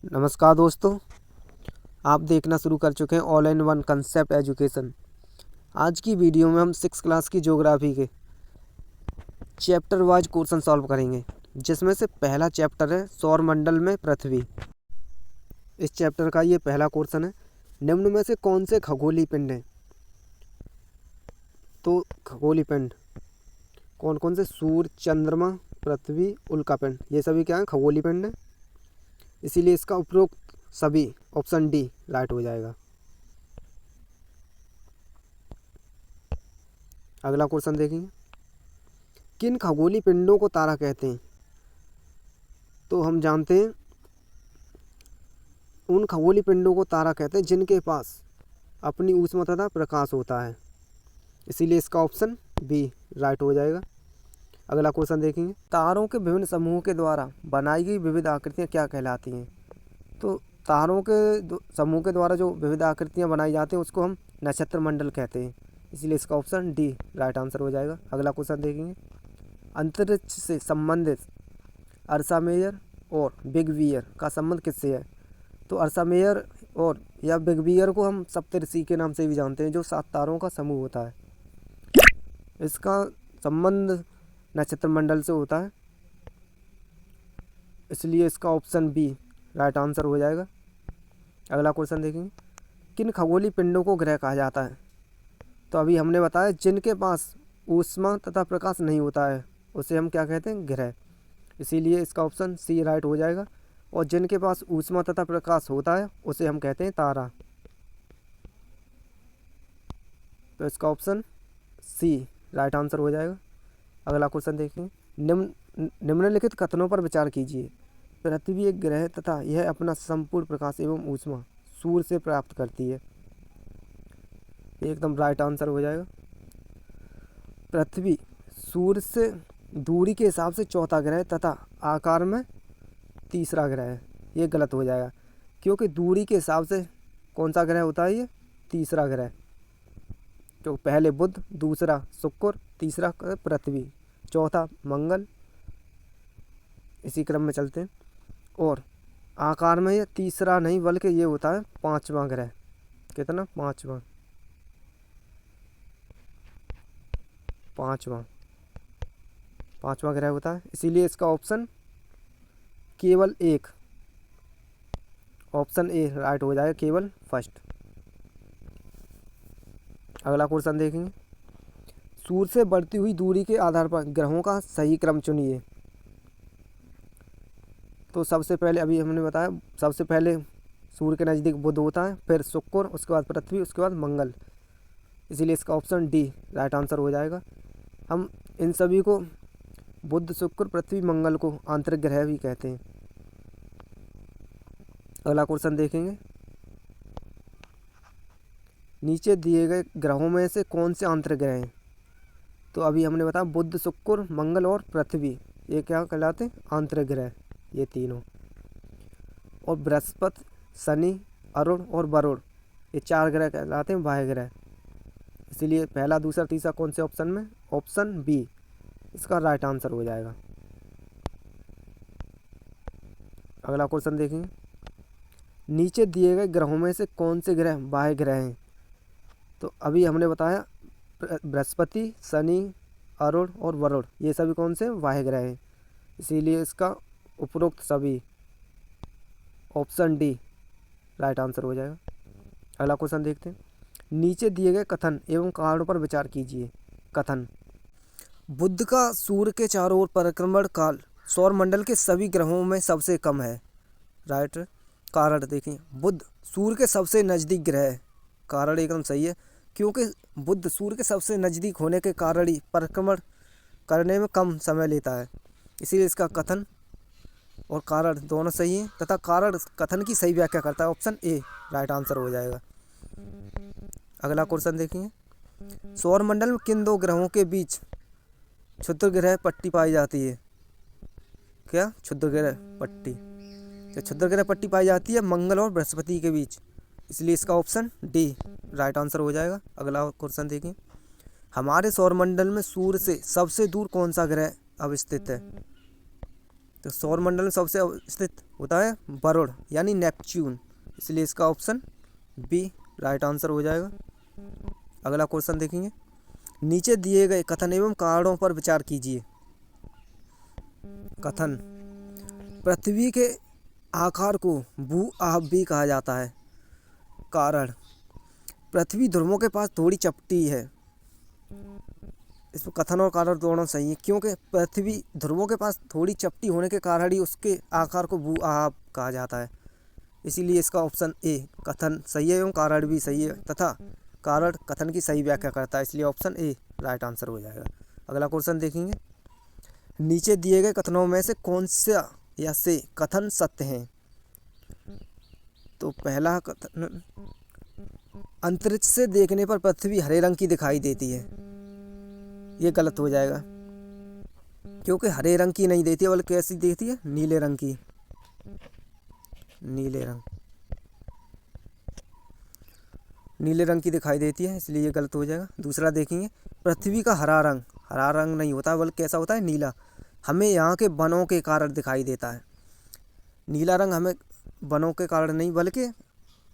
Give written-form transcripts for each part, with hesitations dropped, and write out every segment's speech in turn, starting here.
नमस्कार दोस्तों, आप देखना शुरू कर चुके हैं all in one concept education. आज की वीडियो में हम 6 क्लास की ज्योग्राफी के चैप्टर वाइज क्वेश्चन सॉल्व करेंगे, जिसमें से पहला चैप्टर है सौरमंडल में पृथ्वी। इस चैप्टर का ये पहला क्वेश्चन है, निम्न में से कौन से खगोलीय पिंड हैं? तो खगोलीय पिंड कौन कौन से? सूर्य, चंद्रमा, पृथ्वी, उल्कापिंड, ये सभी क्या हैं? खगोलीय पिंड हैं। इसीलिए इसका उपरोक्त सभी ऑप्शन डी राइट हो जाएगा। अगला क्वेश्चन देखेंगे, किन खगोलीय पिंडों को तारा कहते हैं? तो हम जानते हैं उन खगोलीय पिंडों को तारा कहते हैं जिनके पास अपनी ऊष्मा तथा प्रकाश होता है। इसीलिए इसका ऑप्शन बी राइट हो जाएगा। अगला क्वेश्चन देखेंगे, तारों के विभिन्न समूहों के द्वारा बनाई गई विविध आकृतियाँ क्या कहलाती हैं? तो तारों के समूह के द्वारा जो विविध आकृतियाँ बनाई जाती हैं उसको हम नक्षत्र मंडल कहते हैं। इसलिए इसका ऑप्शन डी राइट आंसर हो जाएगा। अगला क्वेश्चन देखेंगे, अंतरिक्ष से संबंधित अर्सा मेजर और बिग बियर का संबंध किससे है? तो अर्सा मेजर और या बिग बियर को हम सप्तऋषि के नाम से भी जानते हैं, जो 7 तारों का समूह होता है। इसका संबंध नक्षत्र मंडल से होता है, इसलिए इसका ऑप्शन बी राइट आंसर हो जाएगा। अगला क्वेश्चन देखेंगे, किन खगोलीय पिंडों को ग्रह कहा जाता है? तो अभी हमने बताया जिनके पास ऊष्मा तथा प्रकाश नहीं होता है उसे हम क्या कहते हैं? ग्रह। इसीलिए इसका ऑप्शन सी राइट हो जाएगा। और जिनके पास ऊष्मा तथा प्रकाश होता है उसे हम कहते हैं तारा। तो इसका ऑप्शन सी राइट आंसर हो जाएगा। अगला क्वेश्चन देखें, निम्नलिखित कथनों पर विचार कीजिए। पृथ्वी एक ग्रह तथा यह अपना संपूर्ण प्रकाश एवं ऊष्मा सूर्य से प्राप्त करती है। एकदम राइट आंसर हो जाएगा। पृथ्वी सूर्य से दूरी के हिसाब से चौथा ग्रह तथा आकार में तीसरा ग्रह है। ये गलत हो जाएगा, क्योंकि दूरी के हिसाब से कौन सा ग्रह होता है? ये तीसरा ग्रह। तो पहले बुध, दूसरा शुक्र, तीसरा पृथ्वी, चौथा मंगल, इसी क्रम में चलते हैं। और आकार में ये तीसरा नहीं बल्कि ये होता है 5वां ग्रह। कितना? 5वां ग्रह होता है। इसीलिए इसका ऑप्शन केवल एक, ऑप्शन ए राइट हो जाएगा, केवल फर्स्ट। अगला क्वेश्चन देखेंगे, सूर्य से बढ़ती हुई दूरी के आधार पर ग्रहों का सही क्रम चुनिए। तो सबसे पहले अभी हमने बताया, सबसे पहले सूर्य के नज़दीक बुध होता है, फिर शुक्र, उसके बाद पृथ्वी, उसके बाद मंगल। इसीलिए इसका ऑप्शन डी राइट आंसर हो जाएगा। हम इन सभी को बुध, शुक्र, पृथ्वी, मंगल को आंतरिक ग्रह भी कहते हैं। अगला क्वेश्चन देखेंगे, नीचे दिए गए ग्रहों में से कौन से आंतरिक ग्रह हैं? तो अभी हमने बताया बुध, शुक्र, मंगल और पृथ्वी, ये क्या कहलाते हैं? आंतरिक ग्रह, ये तीनों। और बृहस्पति, शनि, अरुण और वरुण, ये 4 ग्रह कहलाते हैं बाह्य ग्रह। इसीलिए पहला, दूसरा, तीसरा कौन से ऑप्शन में? ऑप्शन बी इसका राइट आंसर हो जाएगा। अगला क्वेश्चन देखेंगे, नीचे दिए गए ग्रहों में से कौन से ग्रह बाह्य ग्रह हैं? तो अभी हमने बताया बृहस्पति, शनि, अरुण और वरुण, ये सभी कौन से बाह्य ग्रह हैं। इसीलिए इसका उपरोक्त सभी ऑप्शन डी राइट आंसर हो जाएगा। अगला क्वेश्चन देखते हैं, नीचे दिए गए कथन एवं कारणों पर विचार कीजिए। कथन, बुध का सूर्य के चारों ओर परिक्रमण काल सौरमंडल के सभी ग्रहों में सबसे कम है। राइट। कारण देखें, बुध सूर्य के सबसे नज़दीक ग्रह है। कारण एकदम सही है, क्योंकि बुध सूर्य के सबसे नज़दीक होने के कारण ही परिक्रमण करने में कम समय लेता है। इसीलिए इसका कथन और कारण दोनों सही हैं तथा कारण कथन की सही व्याख्या करता है। ऑप्शन ए राइट आंसर हो जाएगा। अगला क्वेश्चन देखेंगे, सौरमंडल में किन 2 ग्रहों के बीच क्षुद्र ग्रह पट्टी पाई जाती है? क्या? क्षुद्र ग्रह पट्टी। तो क्षुद्र ग्रह पट्टी पाई जाती है मंगल और बृहस्पति के बीच। इसलिए इसका ऑप्शन डी राइट आंसर हो जाएगा। अगला क्वेश्चन देखें, हमारे सौरमंडल में सूर्य से सबसे दूर कौन सा ग्रह अवस्थित है? तो सौरमंडल में सबसे स्थित होता है वरुण यानी नेपच्यून, इसलिए इसका ऑप्शन बी राइट आंसर हो जाएगा। अगला क्वेश्चन देखेंगे, नीचे दिए गए कथन एवं कारणों पर विचार कीजिए। कथन, पृथ्वी के आकार को भू आप भी कहा जाता है। कारण, पृथ्वी ध्रुवों के पास थोड़ी चपटी है। इसमें कथन और कारण दोनों सही है, क्योंकि पृथ्वी ध्रुवों के पास थोड़ी चपटी होने के कारण ही उसके आकार को भू आप कहा जाता है। इसीलिए इसका ऑप्शन ए कथन सही है एवं कारण भी सही है, तथा कारण कथन की सही व्याख्या करता है, इसलिए ऑप्शन ए राइट आंसर हो जाएगा। अगला क्वेश्चन देखेंगे, नीचे दिए गए कथनों में से कौन सा या से कथन सत्य हैं। तो पहला कथन, अंतरिक्ष से देखने पर पृथ्वी हरे रंग की दिखाई देती है, ये गलत हो जाएगा, क्योंकि हरे रंग की नहीं देती है बल्कि कैसी देती है, नीले रंग की, नीले रंग की दिखाई देती है, इसलिए ये गलत हो जाएगा। दूसरा देखेंगे, पृथ्वी का हरा रंग नहीं होता बल्कि कैसा होता है, नीला, हमें यहाँ के वनों के कारण दिखाई देता है। नीला रंग हमें वनों के कारण नहीं बल्कि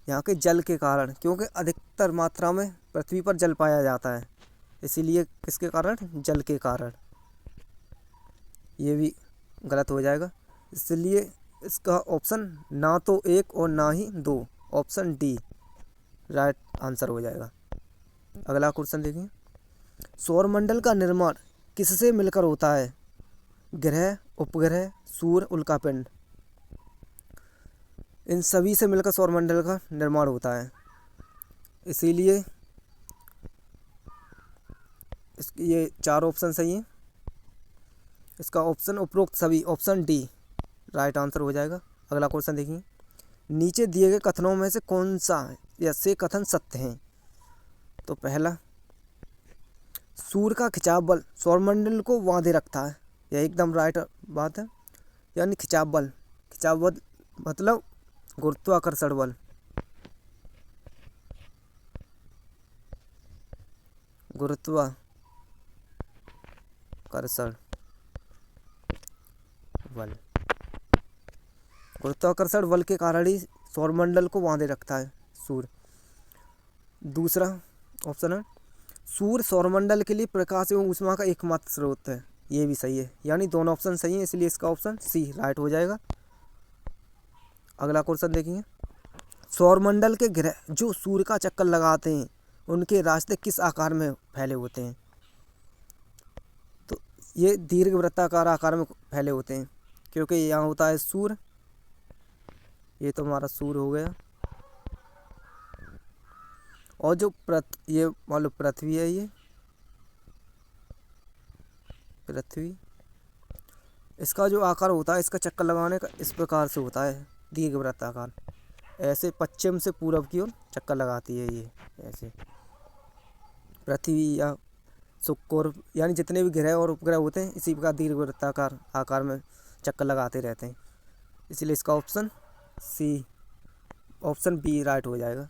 यहाँ के जल के कारण, क्योंकि अधिकतर मात्रा में पृथ्वी पर जल पाया जाता है, इसीलिए किसके कारण, जल के कारण, ये भी गलत हो जाएगा। इसलिए इसका ऑप्शन ना तो एक और ना ही दो, ऑप्शन डी राइट आंसर हो जाएगा। अगला क्वेश्चन देखिए, सौरमंडल का निर्माण किससे मिलकर होता है। ग्रह, उपग्रह, सूर्य, उल्कापिंड, इन सभी से मिलकर सौरमंडल का निर्माण होता है, इसीलिए ये चार ऑप्शन सही हैं। इसका ऑप्शन उपरोक्त सभी, ऑप्शन डी राइट आंसर हो जाएगा। अगला क्वेश्चन देखिए, नीचे दिए गए कथनों में से कौन सा या से कथन सत्य हैं। तो पहला, सूर्य का खिंचाव बल सौरमंडल को बांधे रखता है, यह एकदम राइट बात है, यानी खिंचाव बल मतलब गुरुत्वाकर्षण बल, गुरुत्वाकर्षण बल के कारण ही सौरमंडल को बांधे रखता है सूर्य। दूसरा ऑप्शन है, सूर्य सौरमंडल के लिए प्रकाश एवं ऊष्मा का एकमात्र स्रोत है, ये भी सही है, यानी दोनों ऑप्शन सही हैं, इसलिए इसका ऑप्शन सी राइट हो जाएगा। अगला क्वेश्चन देखेंगे, सौरमंडल के ग्रह जो सूर्य का चक्कर लगाते हैं उनके रास्ते किस आकार में फैले होते हैं। तो ये दीर्घ वृत्ताकार आकार में फैले होते हैं, क्योंकि यहाँ होता है सूर्य, ये तो हमारा सूर्य हो गया, और जो ये मान लो पृथ्वी है, ये पृथ्वी, इसका जो आकार होता है, इसका चक्कर लगाने का इस प्रकार से होता है, दीर्घ वृत्ताकार, ऐसे पश्चिम से पूरब की ओर चक्कर लगाती है ये, ऐसे पृथ्वी या शुक्र यानी जितने भी ग्रह और उपग्रह होते हैं इसी प्रकार दीर्घ वृत्ताकार आकार में चक्कर लगाते रहते हैं, इसलिए इसका option C, option B right हो जाएगा।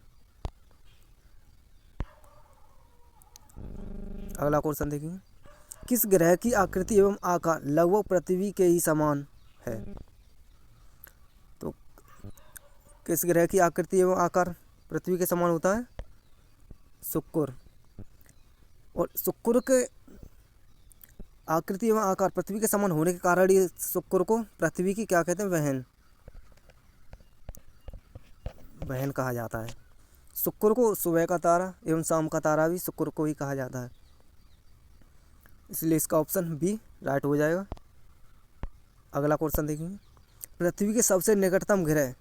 अगला क्वेश्चन देखिए, किस ग्रह की आकृति एवं आकार लगभग पृथ्वी के ही समान है। तो किस ग्रह की आकृति एवं आकार पृथ्वी के समान होता है, शुक्र, और शुक्र के आकृति एवं आकार पृथ्वी के समान होने के कारण ये शुक्र को पृथ्वी की क्या कहते हैं, बहन कहा जाता है। शुक्र को सुबह का तारा एवं शाम का तारा भी शुक्र को ही कहा जाता है, इसलिए इसका ऑप्शन बी राइट हो जाएगा। अगला क्वेश्चन देखेंगे, पृथ्वी के सबसे निकटतम ग्रह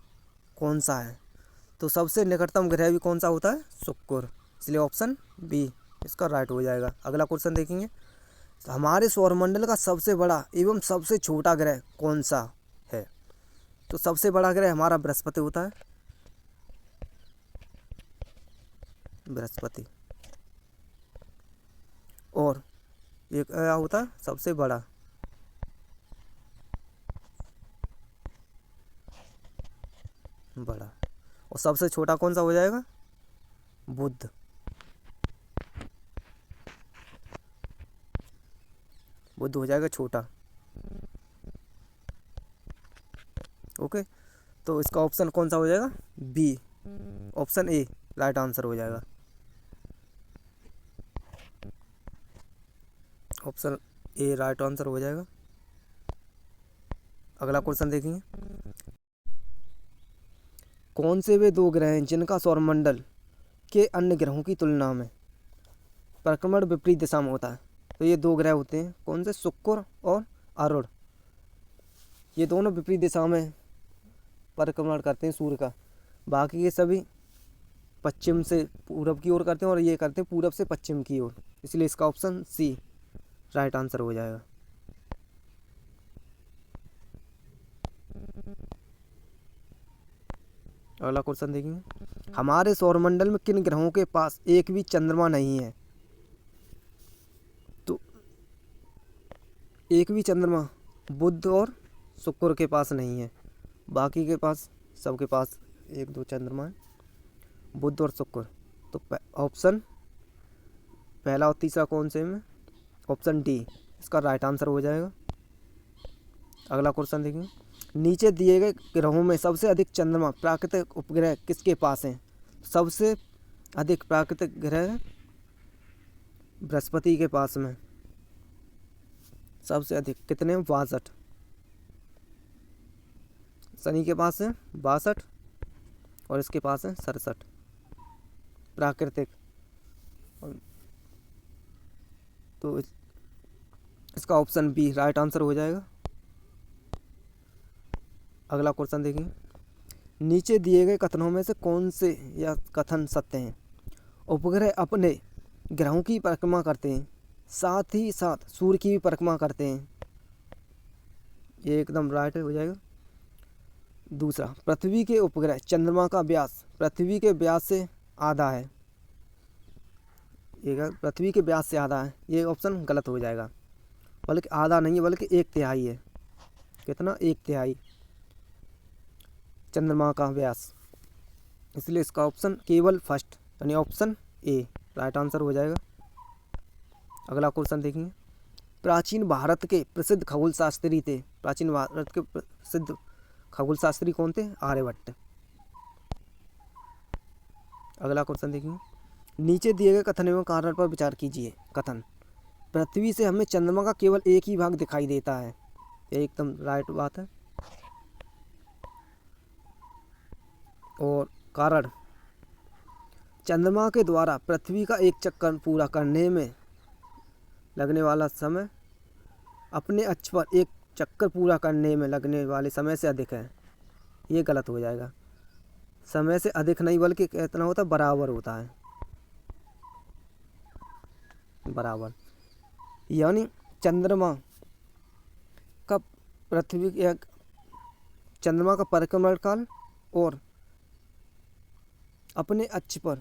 कौन सा है। तो सबसे निकटतम ग्रह भी कौन सा होता है, शुक्र, इसलिए ऑप्शन बी इसका राइट हो जाएगा। अगला क्वेश्चन देखेंगे, तो हमारे सौरमंडल का सबसे बड़ा एवं सबसे छोटा ग्रह कौन सा है। तो सबसे बड़ा ग्रह हमारा बृहस्पति होता है, बृहस्पति, और ये क्या होता है, सबसे बड़ा, और सबसे छोटा कौन सा हो जाएगा, बुध, बुध हो जाएगा छोटा। ओके, तो इसका ऑप्शन कौन सा हो जाएगा? B, option A right answer हो जाएगा। ऑप्शन ए राइट आंसर हो जाएगा। अगला क्वेश्चन देखेंगे, कौन से वे दो ग्रह हैं जिनका सौरमंडल के अन्य ग्रहों की तुलना में परिक्रमण विपरीत दिशा में होता है? तो ये दो ग्रह होते हैं, कौन से? शुक्र और अरुण। ये दोनों विपरीत दिशा में परिक्रमण करते हैं सूर्य का। बाकी के सभी पश्चिम से पूरब की ओर करते हैं और ये करते हैं पूरब से पश्चिम की ओर, इसलिए इसका ऑप्शन सी राइट आंसर हो जाएगा। अगला क्वेश्चन देखेंगे, हमारे सौरमंडल में किन ग्रहों के पास एक भी चंद्रमा नहीं है? तो एक भी चंद्रमा बुध और शुक्र के पास नहीं है, बाकी के पास सबके पास एक दो चंद्रमा है, बुध और शुक्र। तो ऑप्शन पहला और तीसरा कौन से में? ऑप्शन डी इसका राइट आंसर हो जाएगा। अगला क्वेश्चन देखेंगे, नीचे दिए गए ग्रहों में सबसे अधिक चंद्रमा प्राकृतिक उपग्रह किसके पास हैं? सबसे अधिक प्राकृतिक ग्रह बृहस्पति के पास में, सबसे अधिक कितने? 62। शनि के पास है 62 और इसके पास है 67 प्राकृतिक। तो इसका ऑप्शन बी राइट आंसर हो जाएगा। अगला क्वेश्चन देखिए, नीचे दिए गए कथनों में से कौन से या कथन सत्य हैं? उपग्रह अपने ग्रहों की परिक्रमा करते हैं, साथ ही साथ सूर्य की भी परिक्रमा करते हैं, ये एकदम राइट हो जाएगा। दूसरा, पृथ्वी के उपग्रह चंद्रमा का व्यास पृथ्वी के व्यास से आधा है, ये पृथ्वी के व्यास से आधा है, ये ऑप्शन गलत हो जाएगा। बल्कि आधा नहीं है, बल्कि 1/3 है। कितना? 1/3 चंद्रमा का व्यास, इसलिए इसका ऑप्शन केवल फर्स्ट यानी ऑप्शन ए राइट आंसर हो जाएगा। अगला क्वेश्चन देखेंगे, प्राचीन भारत के प्रसिद्ध खगोल शास्त्री थे, प्राचीन भारत के प्रसिद्ध खगोल शास्त्री कौन थे? आर्यभट्ट। अगला क्वेश्चन देखेंगे, नीचे दिए गए कथन एवं कारण पर विचार कीजिए। कथन, पृथ्वी से हमें चंद्रमा का केवल एक ही भाग दिखाई देता है, ये एकदम राइट बात है। और कारण, चंद्रमा के द्वारा पृथ्वी का एक चक्कर पूरा करने में लगने वाला समय अपने अक्ष पर एक चक्कर पूरा करने में लगने वाले समय से अधिक है, ये गलत हो जाएगा। समय से अधिक नहीं बल्कि कितना होता है? बराबर होता है, बराबर। यानी चंद्रमा का चंद्रमा का परिक्रमण काल और अपने अक्ष पर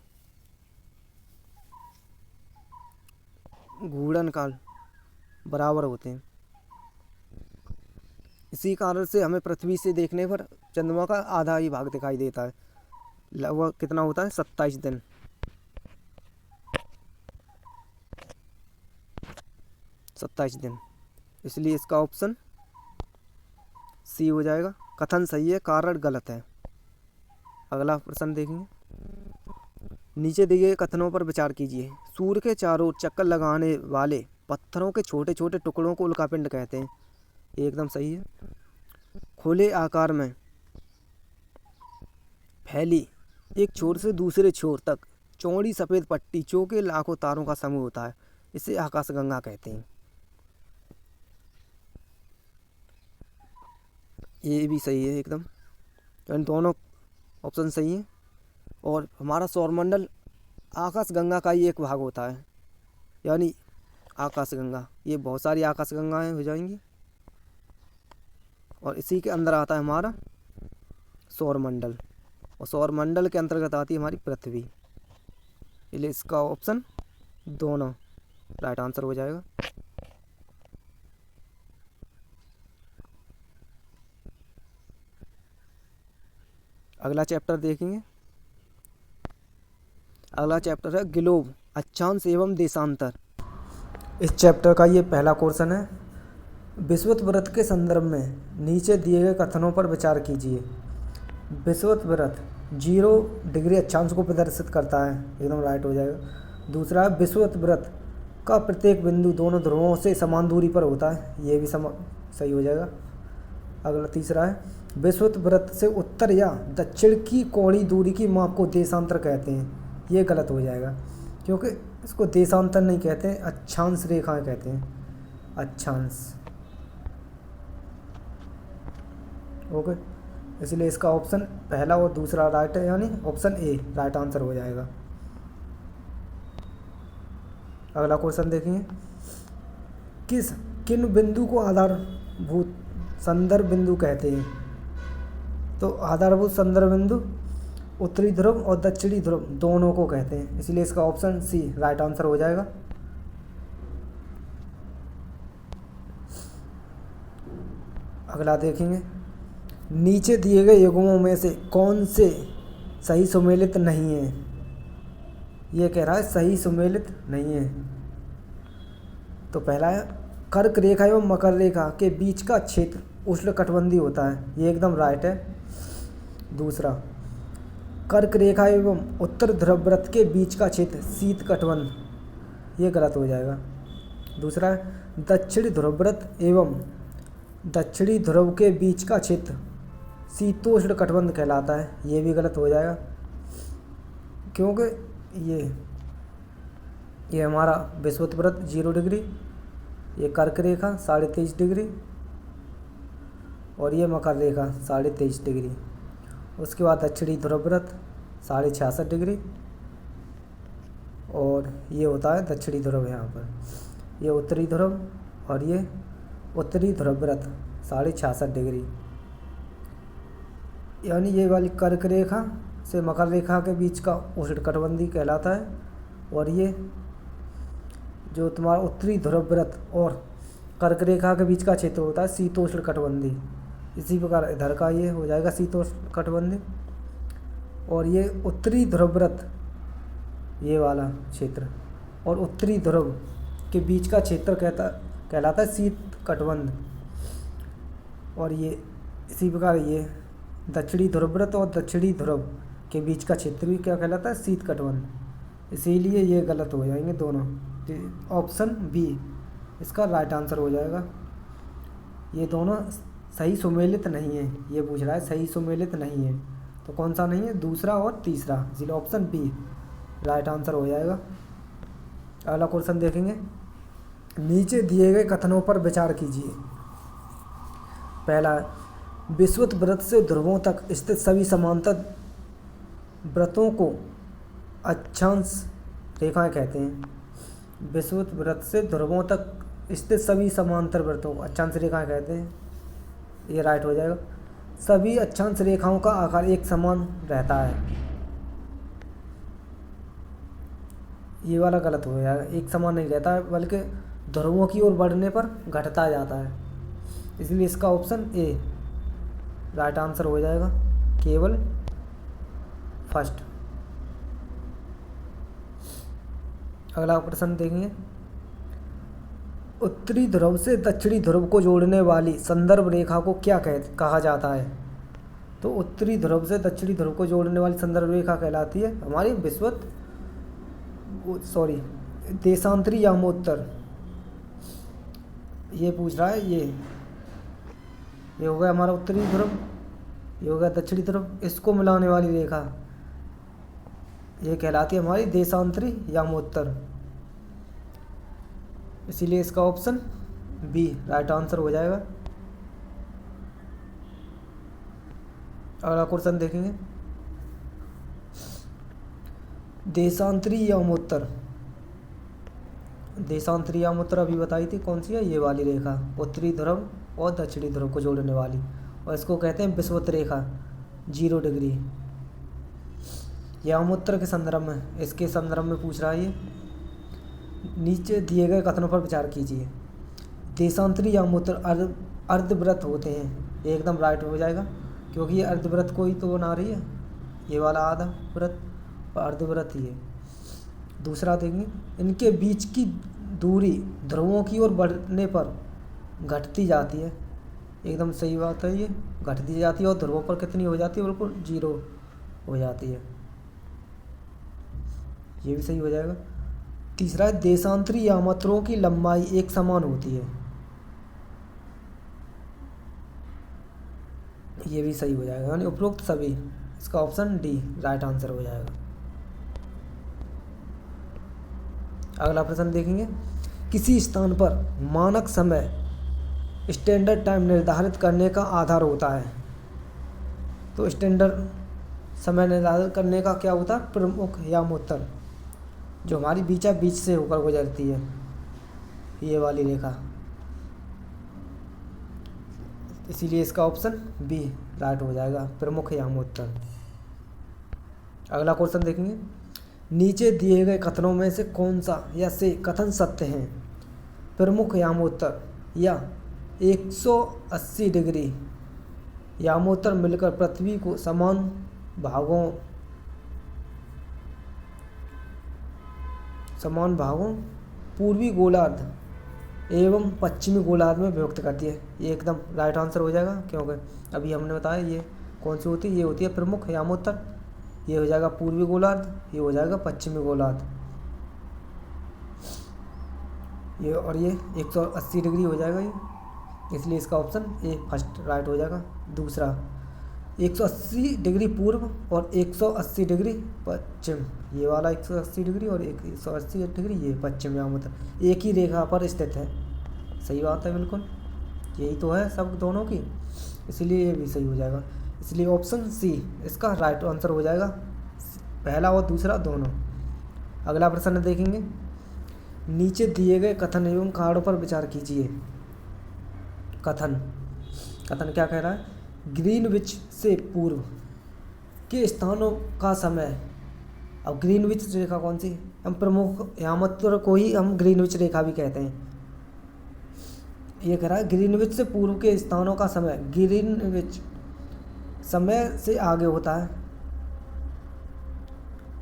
घूर्णन काल बराबर होते हैं। इसी कारण से हमें पृथ्वी से देखने पर चंद्रमा का आधा ही भाग दिखाई देता है, लगभग कितना होता है? 27 दिन। 27 दिन, इसलिए इसका ऑप्शन सी हो जाएगा। कथन सही है, कारण गलत है। अगला प्रश्न देखेंगे, नीचे दिए गए कथनों पर विचार कीजिए। सूर्य के चारों ओर चक्कर लगाने वाले पत्थरों के छोटे छोटे टुकड़ों को उल्कापिंड कहते हैं, ये एकदम सही है। खुले आकार में फैली एक छोर से दूसरे छोर तक चौड़ी सफ़ेद पट्टी जो कि लाखों तारों का समूह होता है, इसे आकाशगंगा कहते हैं, ये भी सही है एकदम। इन दोनों ऑप्शन सही है। और हमारा सौरमंडल आकाशगंगा का ही एक भाग होता है, यानी आकाशगंगा, ये बहुत सारी आकाशगंगाएं हो जाएंगी और इसी के अंदर आता है हमारा सौरमंडल, और सौरमंडल के अंतर्गत आती है हमारी पृथ्वी, इसलिए इसका ऑप्शन दोनों राइट आंसर हो जाएगा। अगला चैप्टर देखेंगे, अगला चैप्टर है ग्लोब, अक्षांश एवं देशांतर। इस चैप्टर का ये पहला क्वेश्चन है, विषुवत वृत्त के संदर्भ में नीचे दिए गए कथनों पर विचार कीजिए। विषुवत वृत्त 0 डिग्री अक्षांश को प्रदर्शित करता है, एकदम राइट हो जाएगा। दूसरा है विषुवत वृत्त का प्रत्येक बिंदु दोनों ध्रुवों से समान दूरी पर होता है, ये भी सही हो जाएगा। अगला तीसरा है विषुवत वृत्त से उत्तर या दक्षिण की कोणीय दूरी की माप को देशांतर कहते हैं, ये गलत हो जाएगा क्योंकि इसको देशांतर नहीं कहते हैं, अक्षांश रेखाएं कहते हैं, अक्षांश। ओके, इसलिए इसका ऑप्शन पहला और दूसरा राइट है, यानी ऑप्शन ए राइट आंसर हो जाएगा। अगला क्वेश्चन देखेंगे, किन बिंदु को आधारभूत संदर्भ बिंदु कहते हैं? तो आधारभूत संदर्भ बिंदु उत्तरी ध्रुव और दक्षिणी ध्रुव दोनों को कहते हैं, इसलिए इसका ऑप्शन सी राइट आंसर हो जाएगा। अगला देखेंगे, नीचे दिए गए युग्मों में से कौन से सही सुमेलित नहीं है? ये कह रहा है सही सुमेलित नहीं है। तो पहला है कर्क रेखा एवं मकर रेखा के बीच का क्षेत्र उष्णकटिबंधीय होता है, ये एकदम राइट है। दूसरा, कर्क रेखा एवं उत्तर ध्रुव वृत्त के बीच का क्षेत्र शीतकटिबंध, ये गलत हो जाएगा। दूसरा है दक्षिणी ध्रुव वृत्त एवं दक्षिणी ध्रुव के बीच का क्षेत्र शीतोष्ण कटिबंध कहलाता है, ये भी गलत हो जाएगा क्योंकि ये हमारा विषुवत वृत्त 0 डिग्री, ये कर्क रेखा 23.5 डिग्री और ये मकर रेखा 23.5 डिग्री। उसके बाद दक्षिणी ध्रुव वृत्त 66.5 डिग्री और ये होता है दक्षिणी ध्रुव, यहाँ पर ये उत्तरी ध्रुव और ये उत्तरी ध्रुव वृत्त 66.5 डिग्री, यानी ये वाली कर्क रेखा से मकर रेखा के बीच का उष्णकटिबंधीय कहलाता है और ये जो तुम्हारा उत्तरी ध्रुव वृत्त और कर्क रेखा के बीच का क्षेत्र होता है शीतोष्णकटिबंधीय। इसी प्रकार इधर का ये हो जाएगा शीतोष्णकटिबंधीय और ये उत्तरी ध्रुव वृत्त ये वाला क्षेत्र और उत्तरी ध्रुव के बीच का क्षेत्र कहलाता है शीतकटिबंध। और ये इसी प्रकार ये दक्षिणी ध्रुव वृत्त और दक्षिणी ध्रुव के बीच का क्षेत्र भी क्या कहलाता है शीतकटिबंध, इसीलिए ये गलत हो जाएंगे दोनों। ऑप्शन बी इसका राइट आंसर हो जाएगा। ये दोनों सही सुमेलित नहीं है, ये पूछ रहा है सही सुमेलित नहीं है, तो कौन सा नहीं है? दूसरा और तीसरा, इसलिए ऑप्शन बी राइट आंसर हो जाएगा। अगला क्वेश्चन देखेंगे, नीचे दिए गए कथनों पर विचार कीजिए। पहला, विषुवत वृत्त से ध्रुवों तक स्थित सभी समांतर वृत्तों को अक्षांश रेखाएं कहते हैं। विषुवत वृत्त से ध्रुवों तक स्थित सभी समांतर वृत्तों को अक्षांश रेखाएं कहते हैं, ये राइट हो जाएगा। सभी अक्षांश रेखाओं का आकार एक समान रहता है, ये वाला गलत हो जाएगा। एक समान नहीं रहता है बल्कि ध्रुवों की ओर बढ़ने पर घटता जाता है, इसलिए इसका ऑप्शन ए राइट आंसर हो जाएगा, केवल फर्स्ट। अगला प्रश्न देखेंगे, उत्तरी ध्रुव से दक्षिणी ध्रुव को जोड़ने वाली संदर्भ रेखा को क्या कहा जाता है? तो उत्तरी ध्रुव से दक्षिणी ध्रुव को जोड़ने वाली संदर्भ रेखा कहलाती है हमारी देशांतरी यामोत्तर। ये पूछ रहा है, ये हो गया हमारा उत्तरी ध्रुव, ये हो गया दक्षिणी ध्रुव, इसको मिलाने वाली रेखा ये कहलाती है हमारी देशांतरी यामोत्तर, इसीलिए इसका ऑप्शन बी राइट आंसर हो जाएगा। अगला क्वेश्चन देखेंगे, देशांतरी यामोत्तर। देशांतरी यामोत्तर अभी बताई थी कौन सी है? ये वाली रेखा, उत्तरी ध्रुव और दक्षिणी ध्रुव को जोड़ने वाली, और इसको कहते हैं विषुवत रेखा 0 डिग्री। यामोत्तर के संदर्भ में, इसके संदर्भ में पूछ रहा है ये। नीचे दिए गए कथनों पर विचार कीजिए। देशांतरी यामोत्तर अर्धवृत्त होते हैं, ये एकदम राइट हो जाएगा क्योंकि ये अर्धवृत्त को ही तो बना रही है, ये वाला आधा वृत्त और अर्धवृत्त ही है। दूसरा देखेंगे, इनके बीच की दूरी ध्रुवों की ओर बढ़ने पर घटती जाती है। एकदम सही बात है, ये घटती जाती है और ध्रुवों पर कितनी हो जाती है, बिल्कुल 0 हो जाती है। ये भी सही हो जाएगा। तीसरा है देशांतरी यामात्रों की लंबाई एक समान होती है। ये भी सही हो जाएगा, यानी उपरोक्त सभी। इसका ऑप्शन डी राइट आंसर हो जाएगा। अगला प्रश्न देखेंगे, किसी स्थान पर मानक समय स्टैंडर्ड टाइम निर्धारित करने का आधार होता है। तो स्टैंडर्ड समय निर्धारित करने का क्या होता है, प्रमुख यामोत्तर, जो हमारी बीचा बीच से होकर गुजरती है, ये वाली रेखा। इसीलिए इसका ऑप्शन बी राइट हो जाएगा, प्रमुख यामोत्तर। अगला क्वेश्चन देखेंगे, नीचे दिए गए कथनों में से कौन सा या से कथन सत्य हैं। प्रमुख यामोत्तर या 180 डिग्री यामोत्तर मिलकर पृथ्वी को समान भागों पूर्वी गोलार्ध एवं पश्चिमी गोलार्ध में विभक्त करती है। ये एकदम राइट आंसर हो जाएगा, क्योंकि अभी हमने बताया ये कौन सी होती है, ये होती है प्रमुख यामोत्तर। ये हो जाएगा पूर्वी गोलार्ध, ये हो जाएगा पश्चिमी गोलार्ध, ये और ये 180 डिग्री हो जाएगा ये, इसलिए इसका ऑप्शन ए फर्स्ट राइट हो जाएगा। दूसरा 180 डिग्री पूर्व और 180 डिग्री पश्चिम, ये वाला 180 डिग्री और 180 डिग्री ये पश्चिम यामोत्तर एक ही रेखा पर स्थित है। सही बात है, बिल्कुल यही तो है सब दोनों की, इसलिए ये भी सही हो जाएगा। इसलिए ऑप्शन सी इसका राइट आंसर हो जाएगा, पहला और दूसरा दोनों। अगला प्रश्न देखेंगे, नीचे दिए गए कथन एवं कार्डों पर विचार कीजिए। कथन क्या कह रहा है, ग्रीनविच से पूर्व के स्थानों का समय। अब ग्रीनविच रेखा कौन सी, हम प्रमुख यामोत्तर को ही हम ग्रीनविच रेखा भी कहते हैं। ये कह रहा है ग्रीनविच से पूर्व के स्थानों का समय ग्रीनविच समय से आगे होता है।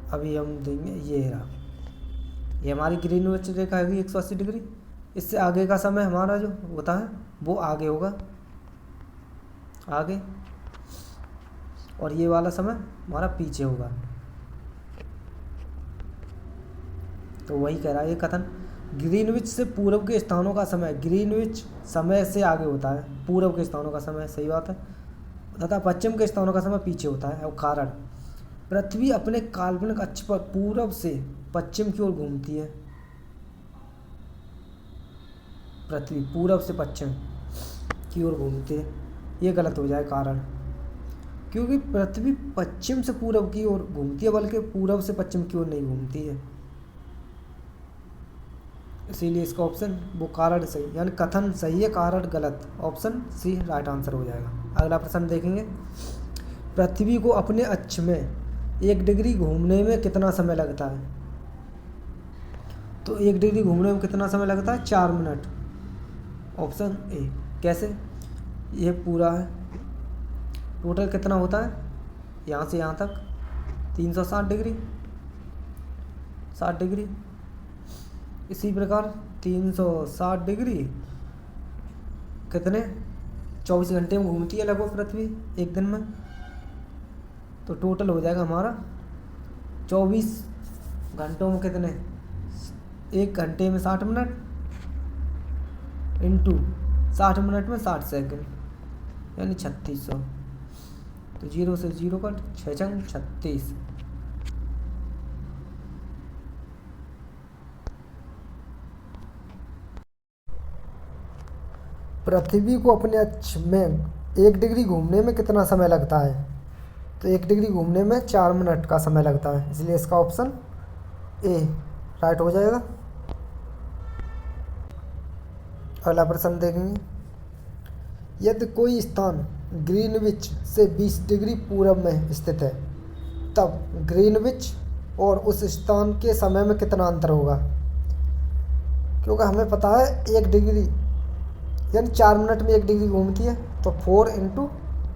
अभी हम देंगे ये रहा, ये हमारी ग्रीनविच रेखा है 180 डिग्री, इससे आगे का समय हमारा जो होता है वो आगे होगा, आगे, और ये वाला समय हमारा पीछे होगा। तो वही कह रहा है ये कथन, ग्रीनविच से पूर्व के स्थानों का समय ग्रीनविच समय से आगे होता है, पूर्व के स्थानों का समय, सही बात है, तथा पश्चिम के स्थानों का समय पीछे होता है। और कारण, पृथ्वी अपने काल्पनिक अक्ष पर पूर्व से पश्चिम की ओर घूमती है। पृथ्वी पूर्व से पश्चिम की ओर घूमती है, ये गलत हो जाए कारण, क्योंकि पृथ्वी पश्चिम से पूर्व की ओर घूमती है, बल्कि पूर्व से पश्चिम की ओर नहीं घूमती है। इसीलिए इसका ऑप्शन वो कारण सही, यानी कथन सही है, कारण गलत, ऑप्शन सी राइट आंसर हो जाएगा। अगला प्रश्न देखेंगे, पृथ्वी को अपने अक्ष में 1 डिग्री घूमने में कितना समय लगता है। तो 1 डिग्री घूमने में कितना समय लगता है, 4 मिनट, ऑप्शन ए। कैसे, ये पूरा है, टोटल कितना होता है यहाँ से यहाँ तक 360 डिग्री, 60 डिग्री, इसी प्रकार 360 डिग्री कितने 24 घंटे में घूमती है लगभग पृथ्वी एक दिन में। तो टोटल हो जाएगा हमारा 24 घंटों में कितने, 1 घंटे में 60 मिनट इंटू 60 मिनट में 60 सेकंड, यानी 3600। तो 0 से 0 कट, 6 छंग 36। पृथ्वी को अपने अक्ष में 1 डिग्री घूमने में कितना समय लगता है। तो 1 डिग्री घूमने में 4 मिनट का समय लगता है, इसलिए इसका ऑप्शन ए राइट हो जाएगा। अगला प्रश्न देखेंगे, यदि कोई स्थान ग्रीनविच से 20 डिग्री पूर्व में स्थित है, तब ग्रीनविच और उस स्थान के समय में कितना अंतर होगा। क्योंकि हमें पता है 1 डिग्री यानी 4 मिनट में 1 डिग्री घूमती है, तो 4 इंटू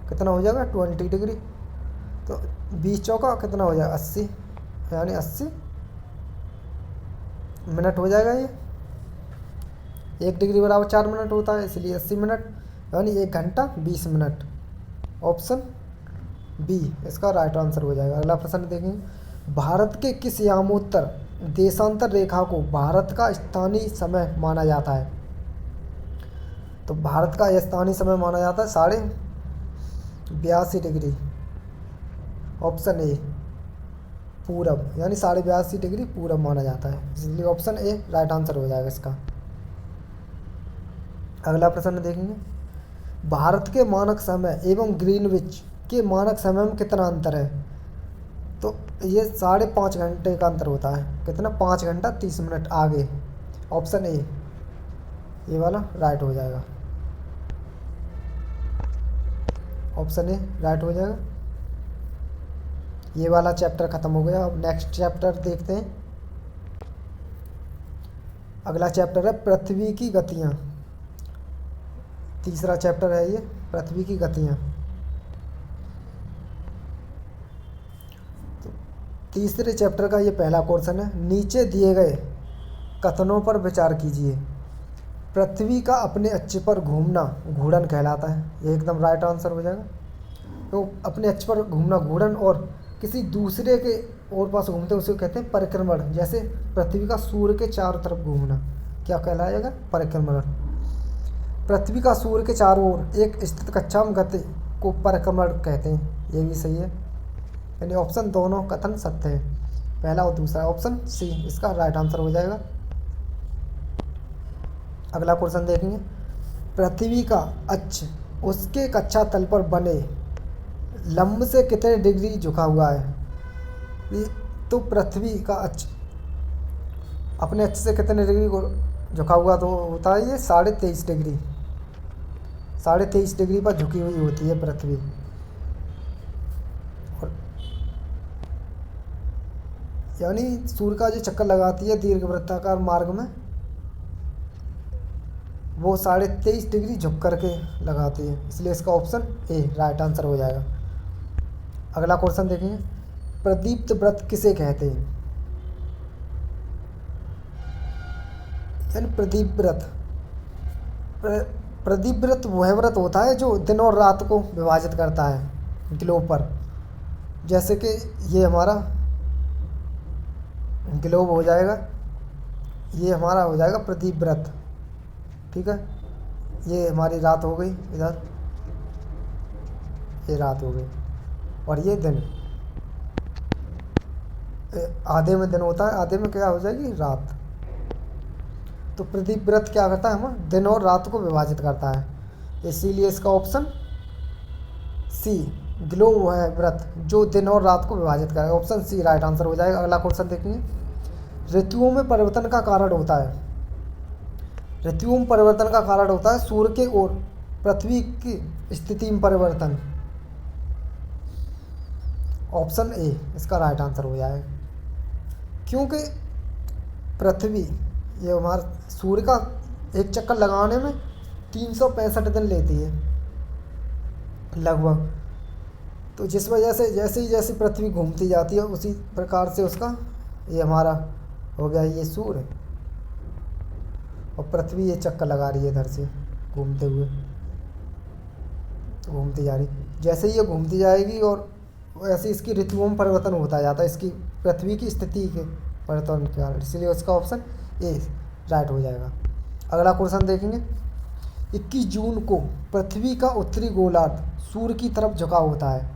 कितना हो जाएगा 20 डिग्री, तो 20 चौका कितना हो जाएगा 80, यानी 80 मिनट हो जाएगा 1 डिग्री बराबर 4 मिनट होता है, इसलिए 80 मिनट, यानी 1 घंटा 20 मिनट। ऑप्शन बी इसका राइट आंसर हो जाएगा। अगला प्रश्न देखेंगे, भारत के किस यामोत्तर देशांतर रेखा को भारत का स्थानीय समय माना जाता है? तो भारत का स्थानीय समय माना जाता है 82.5 डिग्री। ऑप्शन ए पूरब, यानी 82.5 डिग्री पूरब माना जाता है, इसलिए ऑप्शन ए राइट आंसर हो जाएगा इसका। अगला प्रश्न देखेंगे, भारत के मानक समय एवं ग्रीनविच के मानक समय में कितना अंतर है? तो ये 5.5 घंटे का अंतर होता है। कितना? 5 घंटा 30 मिनट आगे। ऑप्शन ए ये वाला राइट हो जाएगा। ऑप्शन ए राइट हो जाएगा। ये वाला चैप्टर खत्म हो गया। अब नेक्स्ट चैप्टर देखते हैं। अगला चैप्टर है पृथ्वी की गतियाँ। तीसरा चैप्टर है ये, पृथ्वी की गतियाँ। तो तीसरे चैप्टर का ये पहला क्वेश्चन है, नीचे दिए गए कथनों पर विचार कीजिए। पृथ्वी का अपने अक्ष पर घूमना घूर्णन कहलाता है, ये एकदम राइट आंसर हो जाएगा। तो अपने अक्ष पर घूमना घूर्णन, और किसी दूसरे के और पास घूमते उसे कहते हैं परिक्रमण। जैसे पृथ्वी का सूर्य के चारों तरफ घूमना क्या कहलाएगा? परिक्रमण। पृथ्वी का सूर्य के चारों ओर एक स्थित कक्षा में गति को परिक्रमण कहते हैं, ये भी सही है। यानी ऑप्शन दोनों कथन सत्य है, पहला और दूसरा। ऑप्शन सी इसका राइट आंसर हो जाएगा। अगला क्वेश्चन देखेंगे, पृथ्वी का अक्ष उसके कक्षा तल पर बने लंब से कितने डिग्री झुका हुआ है? तो पृथ्वी का अक्ष अपने अक्ष से कितने डिग्री को झुका हुआ तो होता है ये 23.5 डिग्री। 23.5 डिग्री पर झुकी हुई होती है पृथ्वी। और यानी सूर्य का जो चक्कर लगाती है दीर्घवृत्ताकार मार्ग में, वो 23.5 डिग्री झुक करके लगाती है, इसलिए इसका ऑप्शन ए राइट आंसर हो जाएगा। अगला क्वेश्चन देखेंगे, प्रदीप्त व्रत किसे कहते हैं? यानी प्रदीप व्रत, प्रदीप व्रत वह व्रत होता है जो दिन और रात को विभाजित करता है ग्लोब पर। जैसे कि ये हमारा ग्लोब हो जाएगा, ये हमारा हो जाएगा प्रदीप व्रत, ठीक है। ये हमारी रात हो गई, इधर ये रात हो गई, और ये दिन। आधे में दिन होता है, आधे में क्या हो जाएगी? रात। तो प्रदीप व्रत क्या करता है? हम दिन और रात को विभाजित करता है, इसीलिए इसका ऑप्शन सी ग्लोब है व्रत जो दिन और रात को विभाजित करेगा। ऑप्शन सी राइट आंसर हो जाएगा। अगला क्वेश्चन देखेंगे, ऋतुओं में परिवर्तन का कारण होता है। ऋतुओं में परिवर्तन का कारण होता है सूर्य के और पृथ्वी की स्थिति में परिवर्तन। ऑप्शन ए इसका राइट आंसर हो जाएगा, क्योंकि पृथ्वी ये हमारा सूर्य का एक चक्कर लगाने में 365 दिन लेती है लगभग। तो जिस वजह से जैसे पृथ्वी घूमती जाती है उसी प्रकार से उसका ये हमारा हो गया ये सूर्य, और पृथ्वी ये चक्कर लगा रही है इधर से घूमते हुए, घूमती जा रही। जैसे ही ये घूमती जाएगी और वैसे इसकी ऋतुओं में परिवर्तन होता जाता है, इसकी पृथ्वी की स्थिति के परिवर्तन के कारण, इसलिए उसका ऑप्शन ए राइट हो जाएगा। अगला क्वेश्चन देखेंगे, 21 जून को पृथ्वी का उत्तरी गोलार्ध सूर्य की तरफ झुका होता है।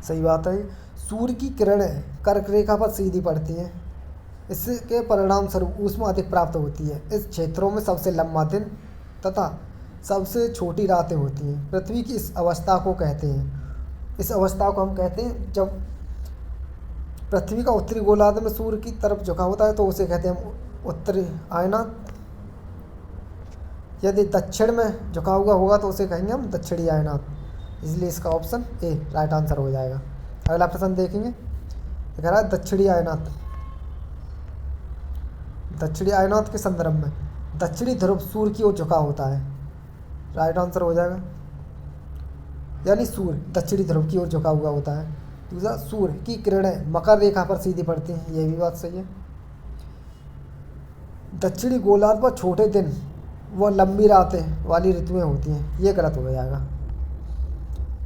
सही बात है। सूर्य की किरणें कर्क रेखा पर सीधी पड़ती हैं, इसके परिणाम स्वरूप ऊष्मा अधिक प्राप्त होती है। इस क्षेत्रों में सबसे लंबा दिन तथा सबसे छोटी रातें होती हैं। पृथ्वी की इस अवस्था को कहते हैं, इस अवस्था को हम कहते हैं जब पृथ्वी का उत्तरी गोलार्ध में सूर्य की तरफ झुका होता है तो उसे कहते हैं हम उत्तरी आयनात। यदि दक्षिण में झुका हुआ होगा तो उसे कहेंगे हम दक्षिणी आयनात, इसलिए इसका ऑप्शन ए राइट आंसर हो जाएगा। अगला प्रश्न देखेंगे, कह रहा है दक्षिणी आयनात। दक्षिणी आयनात के संदर्भ में दक्षिणी ध्रुव सूर्य की ओर झुका होता है, राइट आंसर हो जाएगा। यानी सूर्य दक्षिणी ध्रुव की ओर झुका हुआ होता है। दूसरा, सूर्य की किरणें मकर रेखा पर सीधी पड़ती हैं, यह भी बात सही है। दक्षिणी गोलार्ध पर छोटे दिन व लंबी रातें वाली ऋतुएं होती हैं, ये गलत हो जाएगा।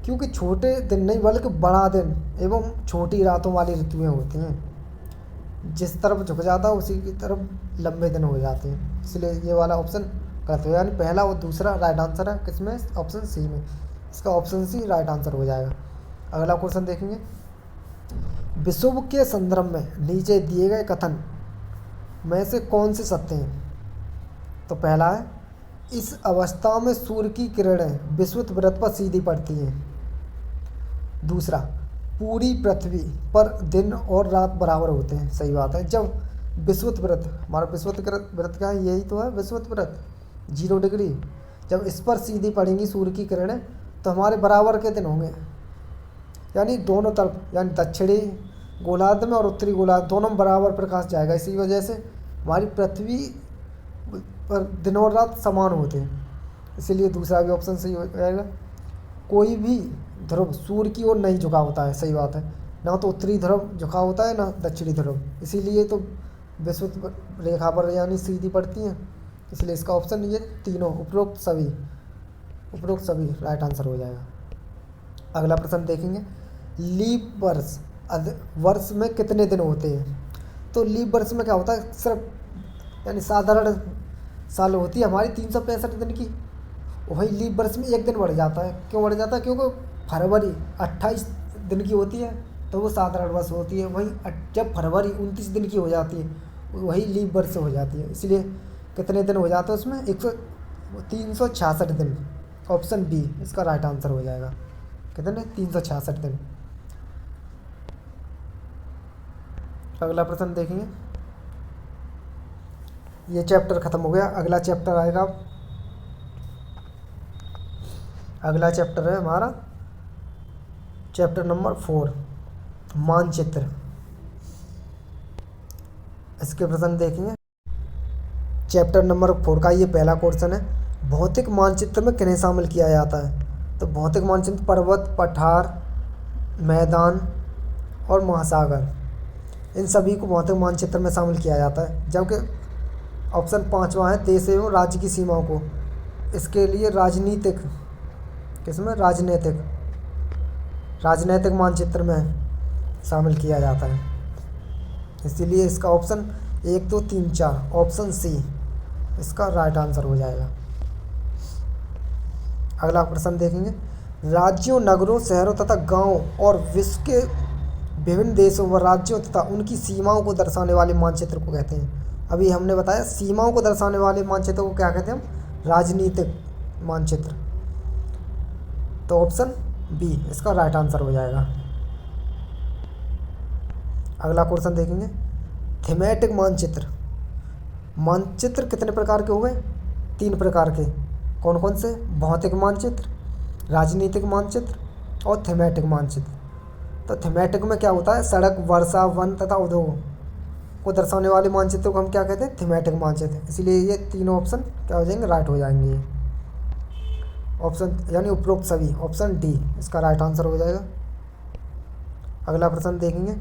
क्योंकि छोटे दिन नहीं बल्कि बड़ा दिन एवं छोटी रातों वाली ऋतुएं होती हैं। जिस तरफ झुक जाता है उसी की तरफ लंबे दिन हो जाते हैं, इसलिए ये वाला ऑप्शन गलत हो, यानी पहला और दूसरा राइट आंसर है किसमें, ऑप्शन सी में। इसका ऑप्शन सी राइट आंसर हो जाएगा। अगला क्वेश्चन देखेंगे, विषुव के संदर्भ में नीचे दिए गए कथन में से कौन से सत्य हैं। तो पहला है, इस अवस्था में सूर्य की किरणें विषुवत वृत्त पर सीधी पड़ती हैं। दूसरा, पूरी पृथ्वी पर दिन और रात बराबर होते हैं, सही बात है। जब विषुवत वृत्त, हमारा विषुवत वृत्त का यही तो है विषुवत वृत्त 0 डिग्री, जब इस पर सीधी पड़ेंगी सूर्य की किरणें तो हमारे बराबर के दिन होंगे, यानी दोनों तरफ, यानी दक्षिणी गोलार्ध में और उत्तरी गोलार्ध दोनों में बराबर प्रकाश जाएगा। इसी वजह से हमारी पृथ्वी पर दिन और रात समान होते हैं, इसीलिए दूसरा भी ऑप्शन सही हो जाएगा। कोई भी ध्रुव सूर्य की ओर नहीं झुका होता है, सही बात है, ना तो उत्तरी ध्रुव झुका होता है ना दक्षिणी ध्रुव, इसीलिए तो विषुवत रेखा पर यानी सीधी पड़ती हैं, इसलिए इसका ऑप्शन ये तीनों उपरोक्त सभी राइट आंसर हो जाएगा। अगला प्रश्न देखेंगे, लीप वर्ष में कितने दिन होते हैं। तो लीप वर्ष में क्या होता है, सिर्फ यानी साधारण साल होती है हमारी 365 दिन की, वही लीप वर्ष में एक दिन बढ़ जाता है। क्यों बढ़ जाता है, क्योंकि फरवरी 28 दिन की होती है तो वो साधारण वर्ष होती है, वही जब फरवरी 29 दिन की हो जाती है वही लीप वर्ष हो जाती है, इसलिए कितने दिन हो जाते हैं उसमें 366 दिन। ऑप्शन बी इसका राइट आंसर हो जाएगा, कितने 366 दिन। अगला प्रश्न देखेंगे, ये चैप्टर खत्म हो गया, अगला चैप्टर आएगा। अगला चैप्टर है हमारा चैप्टर नंबर 4, मानचित्र। इसके प्रश्न देखेंगे, चैप्टर नंबर 4 का ये पहला क्वेश्चन है, भौतिक मानचित्र में किन्हें शामिल किया जाता है। तो भौतिक मानचित्र पर्वत, पठार, मैदान और महासागर, इन सभी को भौतिक मानचित्र में शामिल किया जाता है। जबकि ऑप्शन 5वां है, देश एवं राज्य की सीमाओं को, इसके लिए राजनीतिक, किसमें, राजनीतिक मानचित्र में शामिल किया जाता है, इसीलिए इसका ऑप्शन 1 2 3 4 ऑप्शन सी इसका राइट आंसर हो जाएगा। अगला प्रश्न देखेंगे, राज्यों, नगरों, शहरों तथा गांवों और विश्व के विभिन्न देशों व राज्यों तथा उनकी सीमाओं को दर्शाने वाले मानचित्र को कहते हैं। अभी हमने बताया सीमाओं को दर्शाने वाले मानचित्र को क्या कहते हैं हम, राजनीतिक मानचित्र। तो ऑप्शन बी इसका राइट आंसर हो जाएगा। अगला क्वेश्चन देखेंगे, थीमेटिक मानचित्र। मानचित्र कितने प्रकार के हुए, 3 प्रकार के, कौन कौन से, भौतिक मानचित्र, राजनीतिक मानचित्र और थीमेटिक मानचित्र। तो थीमेटिक में क्या होता है, सड़क, वर्षा, वन तथा उद्योग को दर्शाने वाले मानचित्र को हम क्या कहते हैं, थीमेटिक मानचित्र, इसलिए ये तीनों ऑप्शन क्या हो जाएंगे, राइट हो जाएंगे। ऑप्शन यानी उपरोक्त सभी, ऑप्शन डी इसका राइट आंसर हो जाएगा। अगला प्रश्न देखेंगे,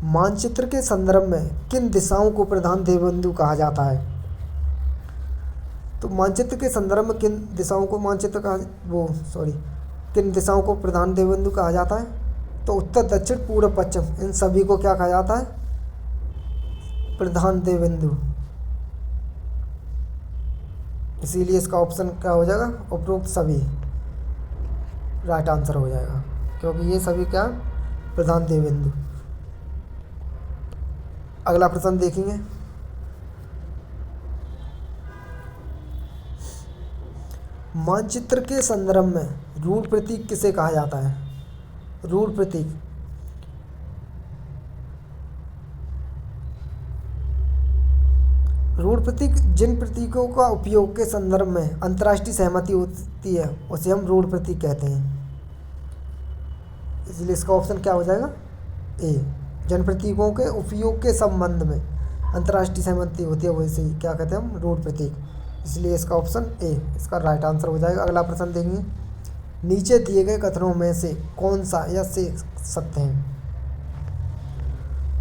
मानचित्र के संदर्भ में किन दिशाओं को प्रधान देवबिंदु कहा जाता है। तो मानचित्र के संदर्भ में किन दिशाओं को किन दिशाओं को प्रधान देवबिंदु कहा जाता है। तो उत्तर, दक्षिण, पूर्व, पश्चिम, इन सभी को क्या कहा जाता है, प्रधान देवबिंदु, इसीलिए इसका ऑप्शन क्या हो जाएगा, उपरोक्त सभी राइट आंसर हो जाएगा, क्योंकि ये सभी क्या, प्रधान देवबिंदु। अगला प्रश्न देखेंगे, मानचित्र के संदर्भ में रूढ़ प्रतीक किसे कहा जाता है। रूढ़ प्रतीक, रूढ़ प्रतीक जिन प्रतीकों का उपयोग के संदर्भ में अंतर्राष्ट्रीय सहमति होती है उसे हम रूढ़ प्रतीक कहते हैं, इसलिए इसका ऑप्शन क्या हो जाएगा, ए। जिन प्रतीकों के उपयोग के संबंध में अंतर्राष्ट्रीय सहमति होती है वैसे क्या कहते हैं हम, रूढ़ प्रतीक, इसलिए इसका ऑप्शन ए इसका राइट आंसर हो जाएगा। अगला प्रश्न देखेंगे, नीचे दिए गए कथनों में से कौन सा या से सत्य है।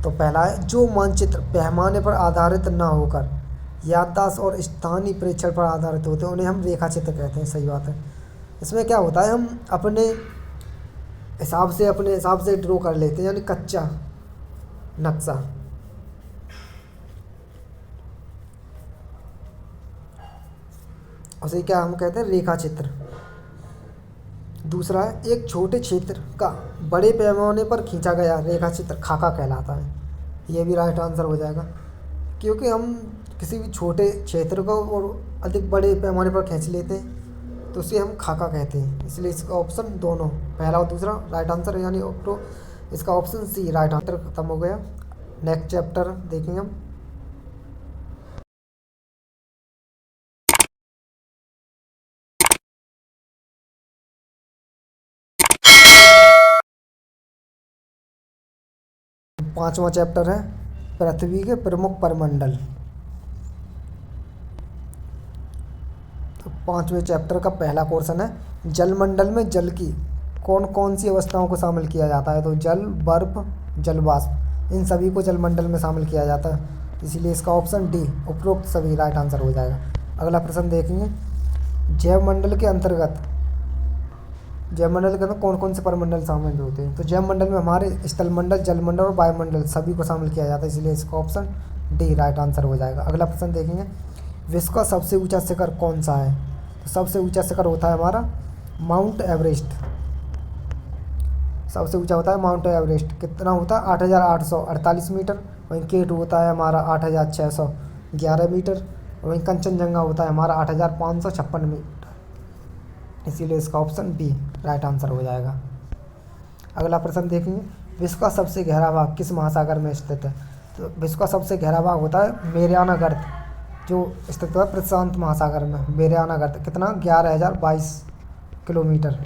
तो पहला है, जो मानचित्र पैमाने पर आधारित ना होकर याददाश्त और स्थानीय प्रेक्षण पर आधारित होते हैं, उन्हें हम रेखा चित्र कहते हैं। सही बात है। इसमें क्या होता है, हम अपने हिसाब से ड्रॉ कर लेते हैं, यानी कच्चा नक्शा। उसे क्या हम कहते हैं, रेखा चित्र। दूसरा है, एक छोटे क्षेत्र का बड़े पैमाने पर खींचा गया रेखा चित्र खाका कहलाता है। ये भी राइट आंसर हो जाएगा, क्योंकि हम किसी भी छोटे क्षेत्र को और अधिक बड़े पैमाने पर खींच लेते हैं तो उसे हम खाका कहते हैं। इसलिए इसका ऑप्शन दोनों, पहला और दूसरा राइट आंसर है, यानी तो इसका ऑप्शन सी राइट आंसर खत्म हो गया। नेक्स्ट चैप्टर देखेंगे हम। पांचवा चैप्टर है पृथ्वी के प्रमुख परमंडल। तो पांचवें चैप्टर का पहला क्वेश्चन है, जलमंडल में जल की कौन कौन सी अवस्थाओं को शामिल किया जाता है। तो जल, बर्फ, जल वाष्प, इन सभी को जलमंडल में शामिल किया जाता है। इसलिए इसका ऑप्शन डी उपरोक्त सभी राइट आंसर हो जाएगा। अगला प्रश्न देखेंगे, जैवमंडल के अंतर्गत कौन कौन से परमंडल शामिल होते हैं। तो जैवमंडल में हमारे स्थलमंडल, जलमंडल और वायुमंडल सभी को शामिल किया जाता है। इसलिए इसका ऑप्शन डी राइट आंसर हो जाएगा। अगला प्रश्न देखेंगे, विश्व का सबसे ऊंचा शिखर कौन सा है। तो सबसे ऊंचा शिखर होता है हमारा माउंट एवरेस्ट। सबसे ऊंचा होता है माउंट एवरेस्ट। कितना होता है, 8,848 मीटर। वहीं केट होता है हमारा 8,611 मीटर। वहीं कंचनजंगा होता है हमारा 8,556 मीटर। इसीलिए इसका ऑप्शन बी राइट आंसर हो जाएगा। अगला प्रश्न देखेंगे, विश्व का सबसे गहरा भाग किस महासागर में स्थित है। तो विश्व का सबसे गहरा भाग होता है मेरियाना गर्त, जो स्थित है प्रशांत महासागर में। मेरियाना गर्त कितना, 11,022 किलोमीटर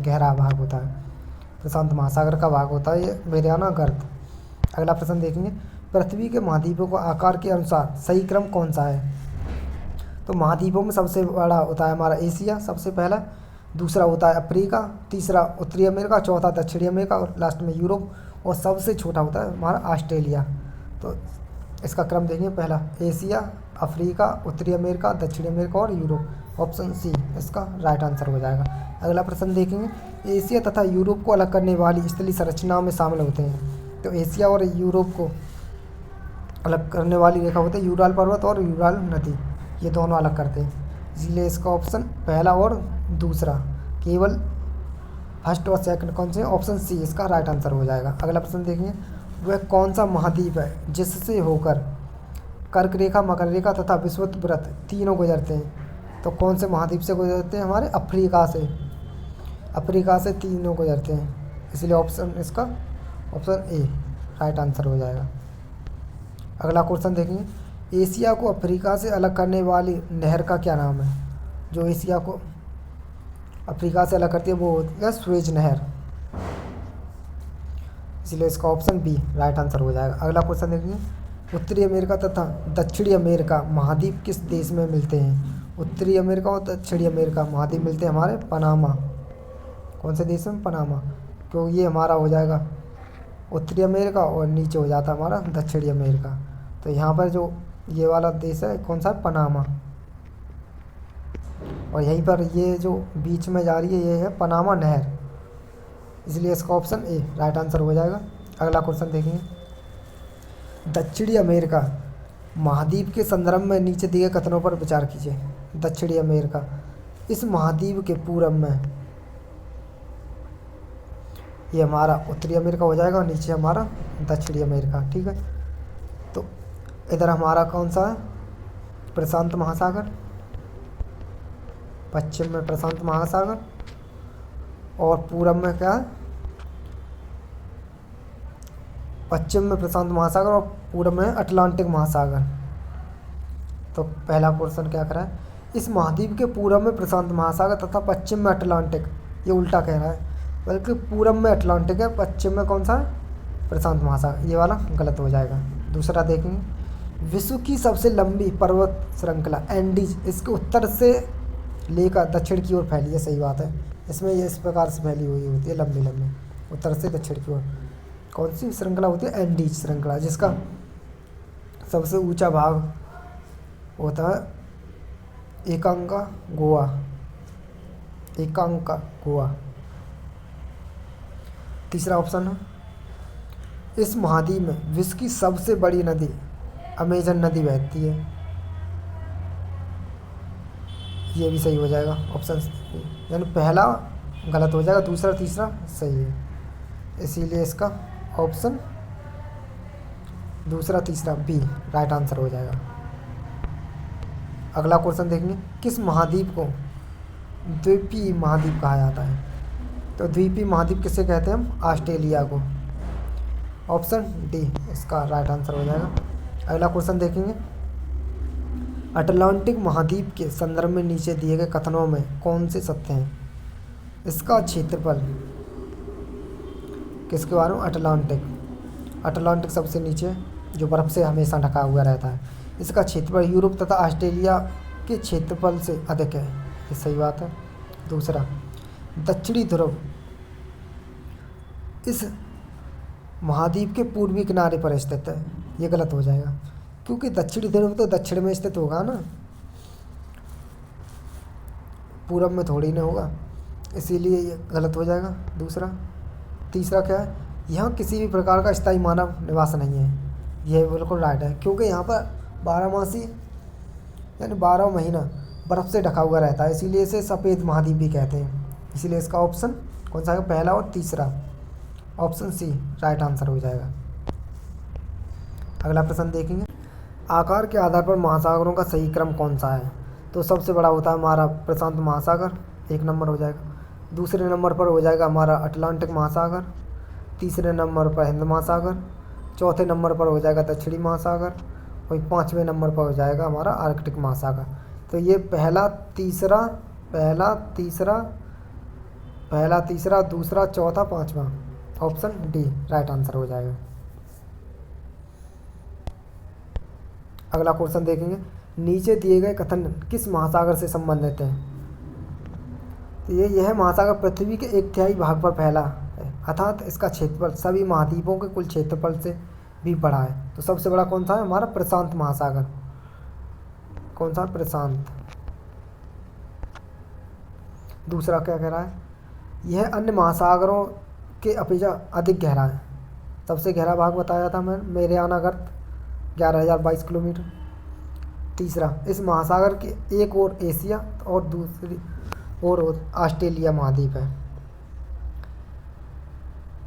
गहरा भाग होता है। प्रशांत महासागर का भाग होता है ये मेरियाना गर्त। अगला प्रश्न देखेंगे, पृथ्वी के महाद्वीपों को आकार के अनुसार सही क्रम कौन सा है। तो महाद्वीपों में सबसे बड़ा होता है हमारा एशिया सबसे पहला, दूसरा होता है अफ्रीका, तीसरा उत्तरी अमेरिका, चौथा दक्षिणी अमेरिका और लास्ट में यूरोप, और सबसे छोटा होता है हमारा ऑस्ट्रेलिया। तो इसका क्रम देखेंगे, पहला एशिया, अफ्रीका, उत्तरी अमेरिका, दक्षिणी अमेरिका और यूरोप। ऑप्शन सी इसका राइट आंसर हो जाएगा। अगला प्रश्न देखेंगे, एशिया तथा यूरोप को अलग करने वाली स्थलीय संरचनाओं में शामिल होते हैं। तो एशिया और यूरोप को अलग करने वाली रेखा होती है यूराल पर्वत और यूराल नदी, ये दोनों अलग करते हैं। इसलिए इसका ऑप्शन पहला और दूसरा, केवल फर्स्ट और सेकंड कौन से, ऑप्शन सी इसका राइट आंसर हो जाएगा। अगला प्रश्न देखेंगे, वह कौन सा महाद्वीप है जिससे होकर कर्क रेखा, मकर रेखा तथा विषुवत तीनों गुजरते हैं। तो कौन से महाद्वीप से गुजरते हैं, हमारे अफ्रीका से तीनों गुजरते हैं। इसलिए ऑप्शन इसका ऑप्शन ए राइट आंसर हो जाएगा। अगला क्वेश्चन देखेंगे, एशिया को अफ्रीका से अलग करने वाली नहर का क्या नाम है। जो एशिया को अफ्रीका से अलग करती है वो होती है सुएज नहर। इसलिए इसका ऑप्शन बी राइट आंसर हो जाएगा। अगला क्वेश्चन देखेंगे, उत्तरी अमेरिका तथा दक्षिणी अमेरिका महाद्वीप किस देश में मिलते हैं। उत्तरी अमेरिका और दक्षिणी अमेरिका महाद्वीप मिलते हैं हमारे पनामा। कौन से देश में, पनामा। क्योंकि ये हमारा हो जाएगा उत्तरी अमेरिका और नीचे हो जाता है हमारा दक्षिणी अमेरिका। तो यहाँ पर जो ये वाला देश है कौन सा, पनामा। और यहीं पर ये जो बीच में जा रही है ये है पनामा नहर। इसलिए इसका ऑप्शन ए राइट आंसर हो जाएगा। अगला क्वेश्चन देखेंगे, दक्षिणी अमेरिका महाद्वीप के संदर्भ में नीचे दिए कथनों पर विचार कीजिए। दक्षिणी अमेरिका इस महाद्वीप के पूरब में ये हमारा उत्तरी अमेरिका हो जाएगा और नीचे हमारा दक्षिणी अमेरिका। ठीक है, तो इधर हमारा कौन सा है, प्रशांत महासागर, पश्चिम में प्रशांत महासागर और पूरब में क्या है, पश्चिम में प्रशांत महासागर और पूरब में अटलांटिक महासागर। तो पहला क्वेश्चन क्या करा है, इस महाद्वीप के पूरब में प्रशांत महासागर तथा पश्चिम में अटलांटिक, ये उल्टा कह रहा है, बल्कि पूरब में अटलांटिक है, पश्चिम में कौन सा है, प्रशांत महासागर। ये वाला गलत हो जाएगा। दूसरा देखेंगे, विश्व की सबसे लंबी पर्वत श्रृंखला एंडीज इसके उत्तर से लेकर दक्षिण की ओर फैली है। सही बात है, इसमें ये इस प्रकार से फैली हुई होती है लंबी लंबी, उत्तर से दक्षिण की ओर। कौन सी श्रृंखला होती है, एंडीज श्रृंखला, जिसका सबसे ऊंचा भाग होता है एकांका गोवा, एकांका गोवा। तीसरा ऑप्शन है इस महाद्वीप में विश्व की सबसे बड़ी नदी अमेजन नदी बहती है। ये भी सही हो जाएगा ऑप्शन, यानी पहला गलत हो जाएगा, दूसरा तीसरा सही है, इसीलिए इसका ऑप्शन दूसरा तीसरा बी राइट आंसर हो जाएगा। अगला क्वेश्चन देखेंगे, किस महाद्वीप को द्वीपीय महाद्वीप कहा जाता है? तो द्वीपीय महाद्वीप किसे कहते हैं हम? ऑस्ट्रेलिया को। ऑप्शन डी इसका राइट आंसर हो जाएगा। अगला क्वेश्चन देखेंगे, अटलांटिक महाद्वीप के संदर्भ में नीचे दिए गए कथनों में कौन से सत्य हैं? इसका क्षेत्रफल, किसके बारे में? अटलांटिक। अटलांटिक सबसे नीचे जो बर्फ़ से हमेशा ढका हुआ रहता है। इसका क्षेत्रफल यूरोप तथा ऑस्ट्रेलिया के क्षेत्रफल से अधिक है, ये सही बात है। दूसरा, दक्षिणी ध्रुव इस महाद्वीप के पूर्वी किनारे पर स्थित है, ये गलत हो जाएगा, क्योंकि दक्षिणी ध्रुव तो दक्षिण में स्थित होगा ना, पूरब में थोड़ी ना होगा, इसीलिए ये गलत हो जाएगा दूसरा। तीसरा क्या है, यहाँ किसी भी प्रकार का स्थायी मानव निवास नहीं है, यह बिल्कुल राइट है, क्योंकि यहाँ पर 12 मासी यानी 12 महीना बर्फ़ से ढका हुआ रहता है, इसीलिए इसे सफ़ेद महाद्वीप भी कहते हैं। इसीलिए इसका ऑप्शन कौन सा है? पहला और तीसरा, ऑप्शन सी राइट आंसर हो जाएगा। अगला प्रश्न देखेंगे, आकार के आधार पर महासागरों का सही क्रम कौन सा है? तो सबसे बड़ा होता है हमारा प्रशांत महासागर, 1 नंबर हो जाएगा। दूसरे नंबर पर हो जाएगा हमारा अटलांटिक महासागर, तीसरे नंबर पर हिंद महासागर, चौथे नंबर पर हो जाएगा दक्षिणी महासागर, और 5वें नंबर पर हो जाएगा हमारा आर्कटिक महासागर। तो ये पहला तीसरा दूसरा चौथा पांचवा, ऑप्शन डी राइट आंसर हो जाएगा। अगला क्वेश्चन देखेंगे, नीचे दिए गए कथन किस महासागर से संबंधित हैं? तो यह महासागर पृथ्वी के 1/3 भाग पर फैला है, अर्थात इसका क्षेत्रफल सभी महाद्वीपों के कुल क्षेत्रफल से भी बड़ा है। तो सबसे बड़ा कौन सा है? हमारा प्रशांत महासागर। कौन सा? प्रशांत। दूसरा क्या कह रहा है, यह अन्य महासागरों के अपेक्षा अधिक गहरा है। सबसे गहरा भाग बताया था मैं, मेरियाना गर्त 11,022 किलोमीटर। तीसरा, इस महासागर के एक ओर एशिया और दूसरी ओर ऑस्ट्रेलिया महाद्वीप है,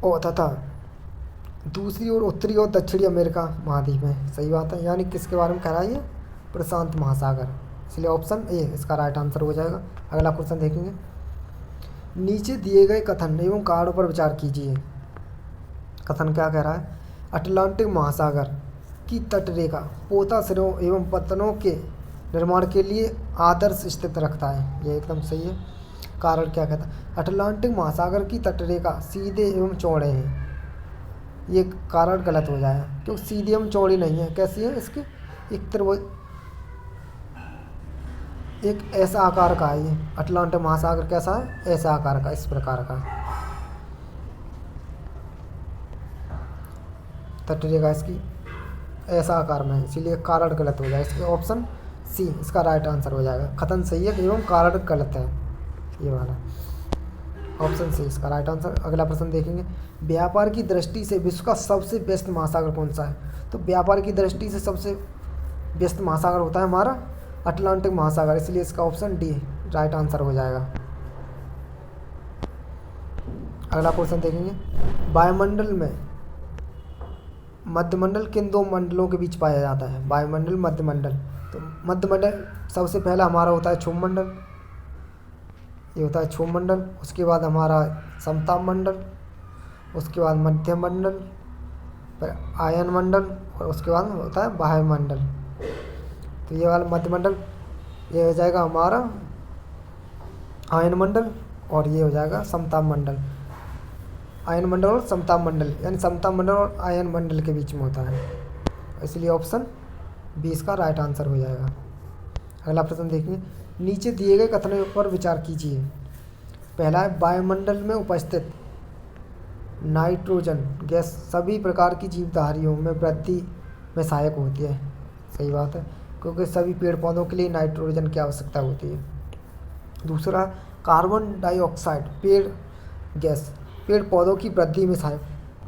और तथा दूसरी ओर उत्तरी और दक्षिणी अमेरिका महाद्वीप है। सही बात है, यानी किसके बारे में कह रहा है? ये प्रशांत महासागर, इसलिए ऑप्शन ए इसका राइट आंसर हो जाएगा। अगला क्वेश्चन देखेंगे, नीचे दिए गए कथन एवं कारणों पर विचार कीजिए। कथन क्या कह रहा है? अटलांटिक महासागर की तटरेखा पोता सिरों एवं पतनों के निर्माण के लिए आदर्श स्थिति रखता है, ये एकदम सही है। कारण क्या कहता है? अटलांटिक महासागर की तटरेखा सीधे एवं चौड़े हैं, ये कारण गलत हो जाएगा, क्योंकि सीधी एवं चौड़ी नहीं है। कैसी है? इसकी एक ऐसा आकार का है ये अटलांटिक महासागर। कैसा है? ऐसा आकार का, इस प्रकार का तटरेखा इसकी ऐसा आकार में है, इसीलिए कारण गलत हो जाएगा। इसके ऑप्शन सी इसका राइट आंसर हो जाएगा। कथन सही है एवं कारण गलत है, ये वाला ऑप्शन सी इसका राइट आंसर। अगला प्रश्न देखेंगे, व्यापार की दृष्टि से विश्व का सबसे व्यस्त महासागर कौन सा है? तो व्यापार की दृष्टि से सबसे व्यस्त महासागर होता है हमारा अटलांटिक महासागर, इसलिए इसका ऑप्शन डी राइट आंसर हो जाएगा। अगला क्वेश्चन देखेंगे, वायुमंडल में मध्यमंडल किन 2 मंडलों के बीच पाया जाता है? वायुमंडल, मध्यमंडल। तो मध्यमंडल सबसे पहला हमारा होता है क्षोभमंडल, ये होता है क्षोभमंडल। उसके बाद हमारा समताप मंडल, उसके बाद मध्यम मंडल, फिर आयन मंडल, और उसके बाद होता है वायुमंडल। तो ये वाला मध्यमंडल ये हो जाएगा हमारा आयन मंडल, और ये हो जाएगा समताप मंडल। आयन मंडल और समताप मंडल, यानी समताप मंडल और आयन मंडल के बीच में होता है, इसलिए ऑप्शन बी इसका राइट आंसर हो जाएगा। अगला प्रश्न देखिए, नीचे दिए गए कथनों पर विचार कीजिए। पहला है, वायुमंडल में उपस्थित नाइट्रोजन गैस सभी प्रकार की जीवधारियों में वृद्धि में सहायक होती है। सही बात है। क्योंकि सभी पेड़ पौधों के लिए नाइट्रोजन की आवश्यकता होती है। दूसरा, कार्बन डाइऑक्साइड गैस पेड़ पौधों की वृद्धि में सहायक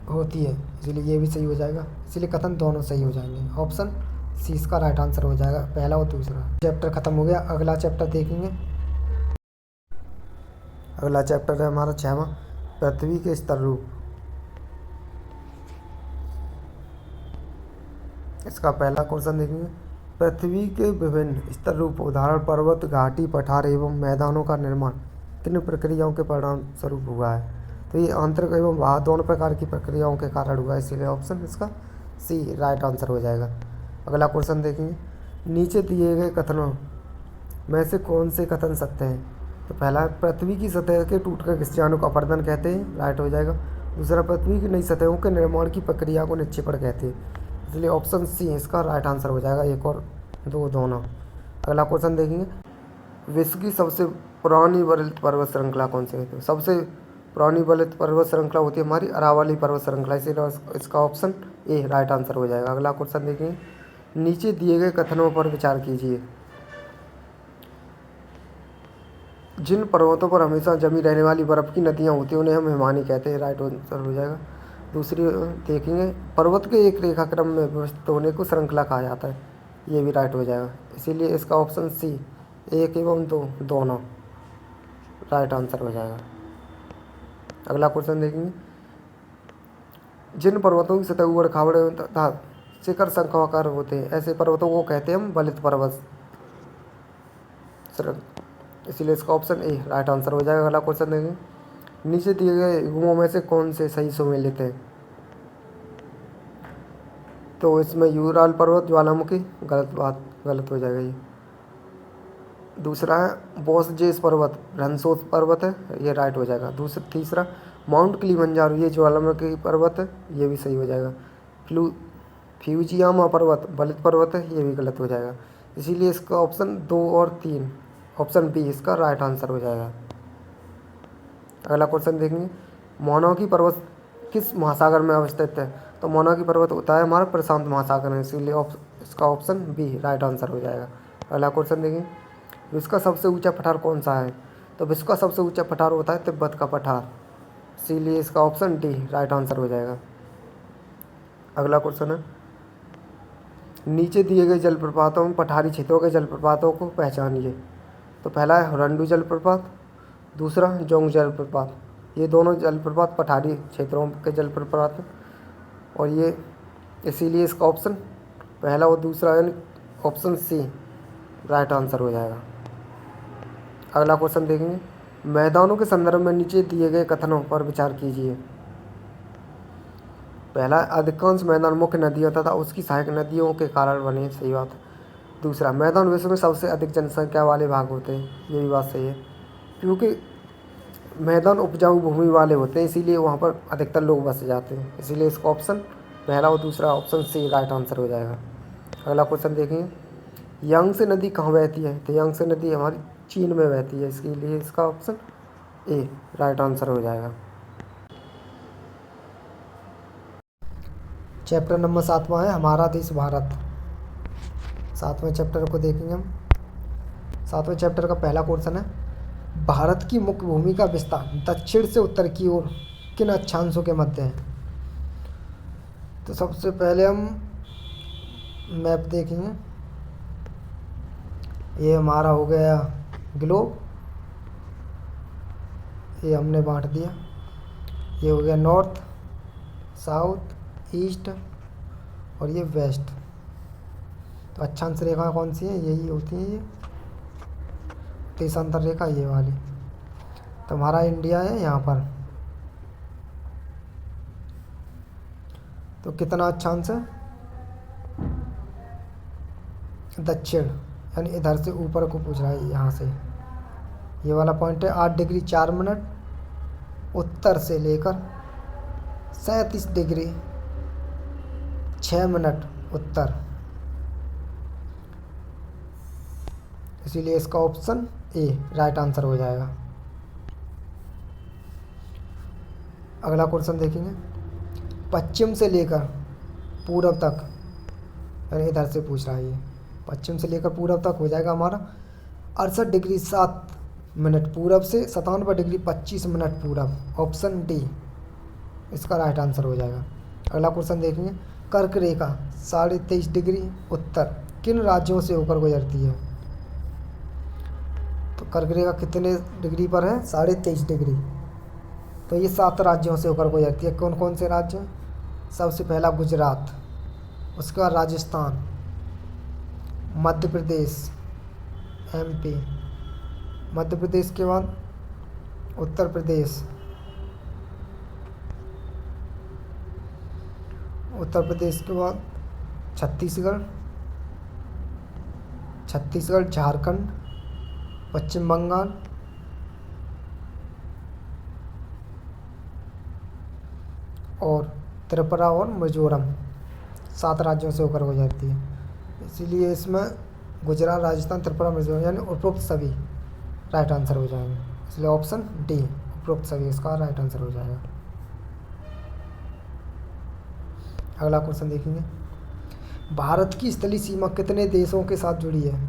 होती है, इसलिए ये भी सही हो जाएगा। इसलिए कथन दोनों सही हो जाएंगे। ऑप्शन सी इसका राइट आंसर हो जाएगा, पहला और दूसरा। चैप्टर खत्म हो गया। अगला चैप्टर देखेंगे। अगला चैप्टर है हमारा 6वां, पृथ्वी के स्तर रूप। इसका पहला क्वेश्चन देखेंगे। पृथ्वी के विभिन्न स्तर रूप उदाहरण पर्वत, घाटी, पठार एवं मैदानों का निर्माण किन प्रक्रियाओं के परिणाम स्वरूप हुआ है? तो ये आंतरिक एवं बाह्य दोनों प्रकार की प्रक्रियाओं के कारण हुआ है, इसीलिए ऑप्शन इसका सी राइट आंसर हो जाएगा। अगला क्वेश्चन देखेंगे। नीचे दिए गए कथनों में से कौन से कथन सत्य हैं? तो पहला, पृथ्वी की सतह के टूटकर घिस जाने को अपरदन कहते हैं, राइट हो जाएगा। दूसरा, पृथ्वी की नई सतहों के निर्माण की प्रक्रिया को निक्षेपण कहते हैं, इसलिए ऑप्शन सी इसका राइट आंसर हो जाएगा, एक और दो दोनों। अगला क्वेश्चन देखेंगे। विश्व की सबसे पुरानी वलित पर्वत श्रृंखला कौन सी है? तो सबसे पुरानी वलित पर्वत श्रृंखला होती है हमारी अरावली पर्वत श्रृंखला, इसीलिए इसका ऑप्शन ए राइट आंसर हो जाएगा। अगला क्वेश्चन देखेंगे। नीचे दिए गए कथनों पर विचार कीजिए। जिन पर्वतों पर हमेशा जमी रहने वाली बर्फ़ की नदियाँ होती हैं उन्हें हम हिमानी कहते हैं, राइट आंसर हो जाएगा। दूसरी देखेंगे। पर्वत के एक रेखाक्रम में व्यवस्थित होने को श्रृंखला कहा जाता है, ये भी राइट हो जाएगा, इसीलिए इसका ऑप्शन सी एक एवं दो दोनों राइट आंसर हो जाएगा। अगला क्वेश्चन देखेंगे। जिन पर्वतों की सतह ऊबड़ खाबड़ तथा शिखर शंक्वाकार होते हैं ऐसे पर्वतों को कहते हैं हम वलित पर्वत, इसीलिए इसका ऑप्शन ए राइट आंसर हो जाएगा। अगला क्वेश्चन देखेंगे। नीचे दिए गए युग्मों में से कौन से सही सुमेलित हैं? तो इसमें यूराल पर्वत, ज्वालामुखी, गलत हो जाएगा ये। दूसरा है बोसजेस पर्वत, ब्रह्मोस पर्वत है, ये राइट हो जाएगा। तीसरा माउंट किलिमंजारो, ये ज्वालामुखी पर्वत है, ये भी सही हो जाएगा। फ्यूजियामा पर्वत वलित पर्वत है, ये भी गलत हो जाएगा, इसीलिए इसका ऑप्शन 2 और 3 ऑप्शन बी इसका राइट आंसर हो जाएगा। अगला क्वेश्चन देखेंगे। मोनाकी पर्वत किस महासागर में अवस्थित है? तो मोनाकी पर्वत होता है हमारा प्रशांत महासागर में, इसीलिए इसका ऑप्शन बी राइट आंसर हो जाएगा। अगला क्वेश्चन देखेंगे। विश्व का सबसे ऊंचा पठार कौन सा है? तो विश्व का सबसे ऊंचा पठार होता है तिब्बत का पठार, इसीलिए इसका ऑप्शन डी राइट आंसर हो जाएगा। अगला क्वेश्चन है। नीचे दिए गए जलप्रपातों में पठारी क्षेत्रों के जलप्रपातों को पहचानिए। तो पहला है रंडू जलप्रपात, दूसरा जोंग जलप्रपात, ये दोनों जलप्रपात पठारी क्षेत्रों के जलप्रपात हैं और ये इसीलिए इसका ऑप्शन पहला और दूसरा यानी ऑप्शन सी राइट आंसर हो जाएगा। अगला क्वेश्चन देखेंगे। मैदानों के संदर्भ में नीचे दिए गए कथनों पर विचार कीजिए। पहला, अधिकांश मैदान मुख्य नदियों तथा उसकी सहायक नदियों के कारण बने, सही बात है। दूसरा, मैदान विश्व में सबसे अधिक जनसंख्या वाले भाग होते हैं, ये भी बात सही है, क्योंकि मैदान उपजाऊ भूमि वाले होते हैं इसीलिए वहाँ पर अधिकतर लोग बस जाते हैं, इसीलिए इसका ऑप्शन पहला और दूसरा ऑप्शन सी राइट आंसर हो जाएगा। अगला क्वेश्चन देखेंगे। यांगसे नदी कहाँ बहती है? तो यांगसे नदी हमारी चीन में बहती है, इसके लिए इसका ऑप्शन ए राइट आंसर हो जाएगा। चैप्टर नंबर 7वां है हमारा देश भारत। 7वें चैप्टर को देखेंगे हम। 7वें चैप्टर का पहला क्वेश्चन है। भारत की मुख्य भूमि का विस्तार दक्षिण से उत्तर की ओर किन अक्षांशों के मध्य है? तो सबसे पहले हम मैप देखेंगे। ये हमारा हो गया ग्लोब, ये हमने बांट दिया। ये हो गया नॉर्थ, साउथ, ईस्ट और ये वेस्ट। तो अक्षांश रेखा कौन सी है? यही होती है, ये देशांतर रेखा ये वाली। तो हमारा इंडिया है यहाँ पर। तो कितना अक्षांश है? दक्षिण, यानी इधर से ऊपर को पूछ रहा है, यहाँ से ये वाला पॉइंट है 8 डिग्री 4 मिनट उत्तर से लेकर 37 डिग्री 6 मिनट उत्तर, इसीलिए इसका ऑप्शन ए राइट आंसर हो जाएगा। अगला क्वेश्चन देखेंगे। पश्चिम से लेकर पूर्व तक, यानी इधर से पूछ रहा है ये, पश्चिम से लेकर पूरब तक हो जाएगा हमारा 68 डिग्री 7 मिनट पूरब से, 97 डिग्री 25 मिनट पूरब। ऑप्शन डी इसका राइट आंसर हो जाएगा। अगला क्वेश्चन देखेंगे, कर्क रेखा 23.5 डिग्री उत्तर किन राज्यों से होकर गुजरती है? तो कर्क रेखा कितने डिग्री पर है? 23.5 डिग्री। तो ये 7 राज्यों से होकर गुजरती है। कौन कौन से राज्य हैं? सबसे पहला गुजरात, उसके बाद राजस्थान, मध्य प्रदेश, एमपी, मध्य प्रदेश के बाद उत्तर प्रदेश, उत्तर प्रदेश के बाद छत्तीसगढ़, छत्तीसगढ़, झारखंड, पश्चिम बंगाल और त्रिपुरा और मिजोरम। 7 राज्यों से होकर गुजरती है, इसीलिए इसमें गुजरात, राजस्थान, त्रिपुरा, मिजोरम यानी उपरोक्त सभी राइट आंसर हो जाएंगे। इसलिए ऑप्शन डी उपरोक्त सभी इसका राइट आंसर हो जाएगा। अगला क्वेश्चन देखेंगे, भारत की स्थलीय सीमा कितने देशों के साथ जुड़ी है?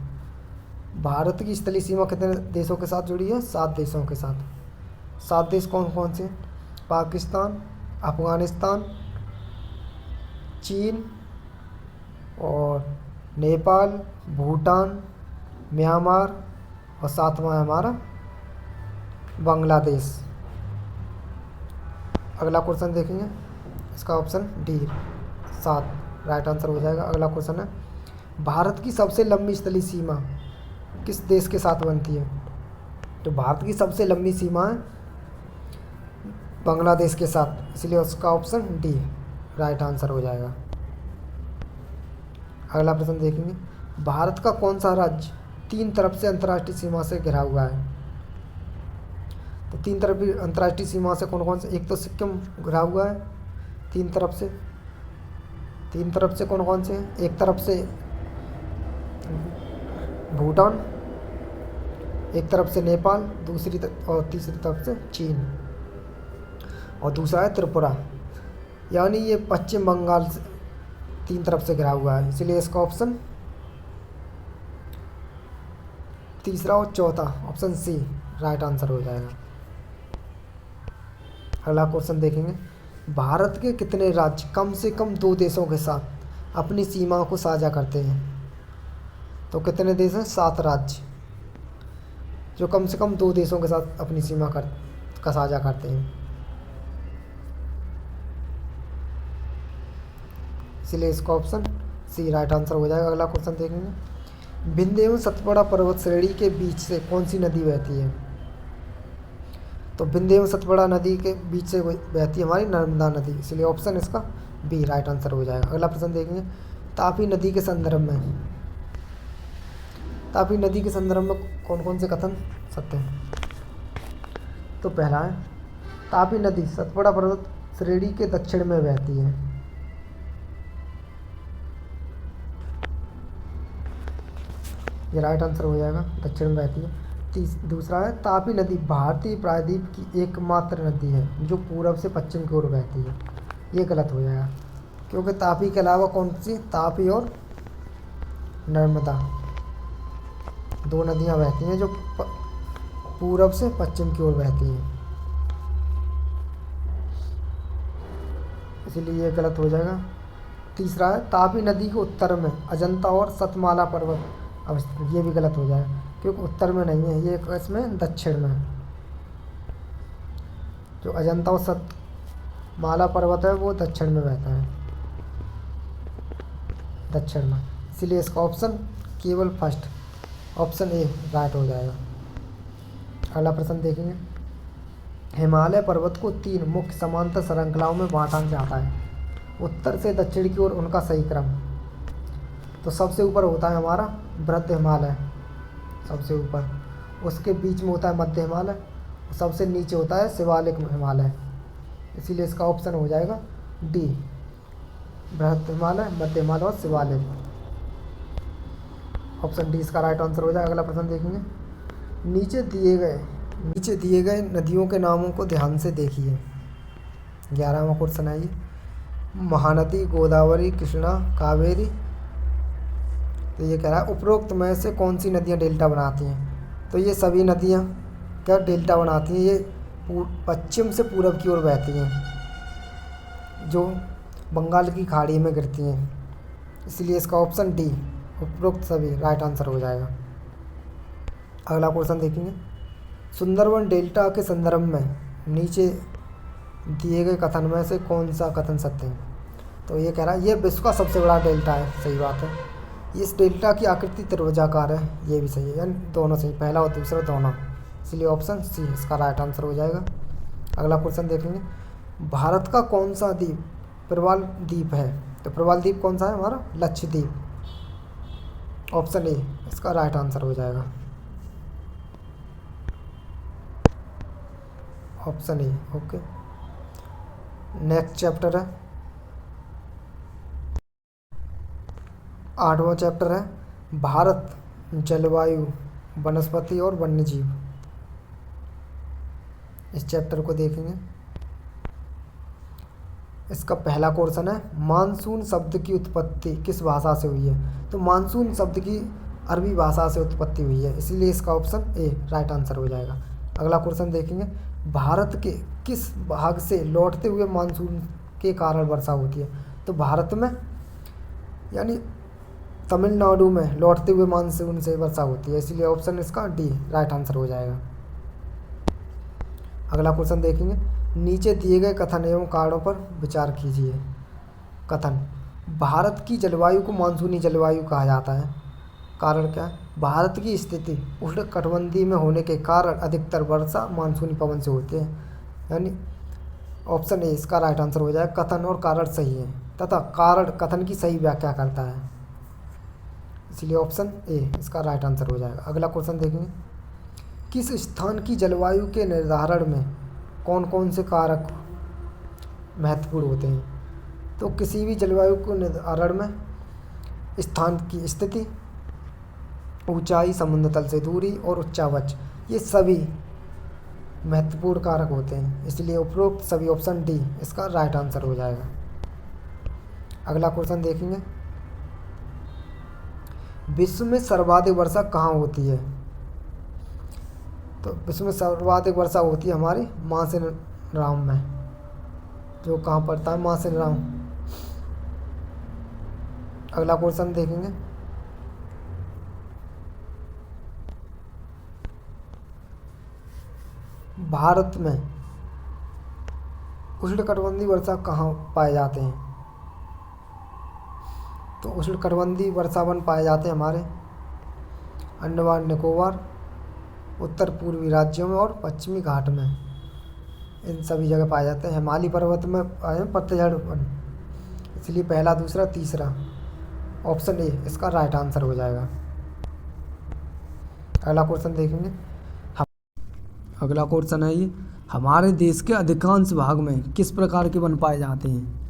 भारत की स्थलीय सीमा कितने देशों के साथ जुड़ी है? 7 देशों के साथ। 7 देश कौन कौन से? पाकिस्तान, अफगानिस्तान, चीन और नेपाल, भूटान, म्यांमार और 7वां है हमारा बांग्लादेश। अगला क्वेश्चन देखेंगे, इसका ऑप्शन डी 7 राइट आंसर हो जाएगा। अगला क्वेश्चन है, भारत की सबसे लंबी स्थलीय सीमा किस देश के साथ बनती है? तो भारत की सबसे लंबी सीमा है बांग्लादेश के साथ, इसलिए उसका ऑप्शन डी राइट आंसर हो जाएगा। अगला प्रश्न देखेंगे, भारत का कौन सा राज्य 3 तरफ से अंतर्राष्ट्रीय सीमा से घिरा हुआ है? तो 3 तरफ की अंतर्राष्ट्रीय सीमा से कौन कौन से? एक तो सिक्किम घिरा हुआ है 3 तरफ से। 3 तरफ से कौन कौन से हैं? एक तरफ से भूटान, एक तरफ से नेपाल, दूसरी और तीसरी तरफ से चीन और दूसरा है त्रिपुरा। यानी ये पश्चिम बंगाल से 3 तरफ से घिरा हुआ है, इसलिए इसका ऑप्शन तीसरा और चौथा ऑप्शन सी राइट आंसर हो जाएगा। अगला क्वेश्चन देखेंगे, भारत के कितने राज्य कम से कम 2 देशों के साथ अपनी सीमा को साझा करते हैं? तो कितने देश हैं? 7 राज्य जो कम से कम 2 देशों के साथ अपनी सीमा का साझा करते हैं, इसलिए इसका ऑप्शन सी राइट आंसर हो जाएगा। अगला क्वेश्चन देखेंगे, विंध्य एवं सतपुड़ा पर्वत श्रेणी के बीच से कौन सी नदी बहती है? तो विंध्य एवं सतपुड़ा नदी के बीच से बहती है हमारी नर्मदा नदी, इसलिए ऑप्शन इसका बी राइट आंसर हो जाएगा। अगला प्रश्न देखेंगे, तापी नदी के संदर्भ में, तापी नदी के संदर्भ में कौन कौन से कथन सत्य हैं? तो पहला है, तापी नदी सतपुड़ा पर्वत श्रेणी के दक्षिण में बहती है। ये राइट आंसर हो जाएगा, दक्षिण में बहती है। दूसरा है, तापी नदी भारतीय प्रायद्वीप की एकमात्र नदी है जो पूरब से पश्चिम की ओर बहती है। ये गलत हो जाएगा, क्योंकि तापी के अलावा कौन सी? तापी और नर्मदा 2 नदियाँ बहती हैं जो पूरब से पश्चिम की ओर बहती हैं, इसलिए ये गलत हो जाएगा। तीसरा है, तापी नदी के उत्तर में अजंता और सतमाला पर्वत अवस्थित, ये भी गलत हो जाएगा, क्योंकि उत्तर में नहीं है, ये इसमें दक्षिण में है। जो अजंता और सतमाला पर्वत है वो दक्षिण में बहता है, दक्षिण में, इसीलिए इसका ऑप्शन केवल फर्स्ट ऑप्शन ए राइट हो जाएगा। अगला प्रश्न देखेंगे, हिमालय पर्वत को 3 मुख्य समांतर श्रृंखलाओं में बांटा जाता है, उत्तर से दक्षिण की ओर उनका सही क्रम। तो सबसे ऊपर होता है हमारा वृद्ध हिमालय, सबसे ऊपर, उसके बीच में होता है मध्य हिमालय, सबसे नीचे होता है शिवालिक हिमालय, इसीलिए इसका ऑप्शन हो जाएगा डी बृहद हिमालय, मध्य हिमालय और शिवालिक। ऑप्शन डी इसका राइट आंसर हो जाएगा। अगला प्रश्न देखेंगे, नीचे दिए गए नदियों के नामों को ध्यान से देखिए। 11वां क्वेश्चन है ये, महानदी, गोदावरी, कृष्णा, कावेरी तो ये कह रहा है उपरोक्त में से कौन सी नदियाँ डेल्टा बनाती हैं। तो ये सभी नदियाँ क्या डेल्टा बनाती हैं, ये पश्चिम से पूरब की ओर बहती हैं जो बंगाल की खाड़ी में गिरती हैं। इसलिए इसका ऑप्शन डी उपरोक्त सभी राइट आंसर हो जाएगा। अगला क्वेश्चन देखेंगे, सुंदरवन डेल्टा के संदर्भ में नीचे दिए गए कथन में से कौन सा कथन सत्य है। तो ये कह रहा है ये विश्व का सबसे बड़ा डेल्टा है, सही बात है। इस डेल्टा की आकृति त्रिभुजाकार है, ये भी सही है, यानी दोनों सही, पहला और दूसरा दोनों, इसलिए ऑप्शन सी इसका राइट आंसर हो जाएगा। अगला क्वेश्चन देखेंगे, भारत का कौन सा द्वीप प्रवाल द्वीप है। तो प्रवाल द्वीप कौन सा है हमारा, लक्षद्वीप, ऑप्शन ए इसका राइट आंसर हो जाएगा, option A. Okay, next chapter है 8वां चैप्टर है भारत, जलवायु, वनस्पति और वन्यजीव। इस चैप्टर को देखेंगे। इसका पहला क्वेश्चन है मानसून शब्द की उत्पत्ति किस भाषा से हुई है। तो मानसून शब्द की अरबी भाषा से उत्पत्ति हुई है, इसलिए इसका ऑप्शन ए राइट आंसर हो जाएगा। अगला क्वेश्चन देखेंगे, भारत के किस भाग से लौटते हुए मानसून के कारण वर्षा होती है। तो भारत में यानी तमिलनाडु में लौटते हुए मानसून से वर्षा होती है, इसलिए ऑप्शन इसका डी राइट आंसर हो जाएगा। अगला क्वेश्चन देखेंगे, नीचे दिए गए कथन एवं कारणों पर विचार कीजिए। कथन, भारत की जलवायु को मानसूनी जलवायु कहा जाता है, कारण क्या है, भारत की स्थिति उष्णकटिबंधीय में होने के कारण अधिकतर वर्षा मानसूनी पवन से होती है, यानी ऑप्शन ए इसका राइट आंसर हो जाएगा। कथन और कारण सही है तथा कारण कथन की सही व्याख्या करता है, इसलिए ऑप्शन ए इसका राइट आंसर हो जाएगा। अगला क्वेश्चन देखेंगे, किस स्थान की जलवायु के निर्धारण में कौन कौन से कारक महत्वपूर्ण होते हैं। तो किसी भी जलवायु को निर्धारण में स्थान की स्थिति, ऊंचाई, समुद्र तल से दूरी और उच्चावच, ये सभी महत्वपूर्ण कारक होते हैं, इसलिए उपरोक्त सभी ऑप्शन डी इसका राइट आंसर हो जाएगा। अगला क्वेश्चन देखेंगे, विश्व में सर्वाधिक वर्षा कहाँ होती है। तो विश्व में सर्वाधिक वर्षा होती है हमारी मासेनराम में, जो कहाँ पड़ता है, मासेनराम। अगला क्वेश्चन देखेंगे, भारत में उष्णकटिबंधीय वर्षा कहाँ पाए जाते हैं। तो उष्णकटिबंधीय वर्षावन पाए जाते हैं हमारे अंडमान निकोबार, उत्तर पूर्वी राज्यों में और पश्चिमी घाट में, इन सभी जगह पाए जाते हैं। हिमालय पर्वत में आए हैं पतझड़ वन, इसलिए पहला, दूसरा, तीसरा, ऑप्शन ए इसका राइट आंसर हो जाएगा। अगला क्वेश्चन देखेंगे, अगला क्वेश्चन है ये, हमारे देश के अधिकांश भाग में किस प्रकार के वन पाए जाते हैं।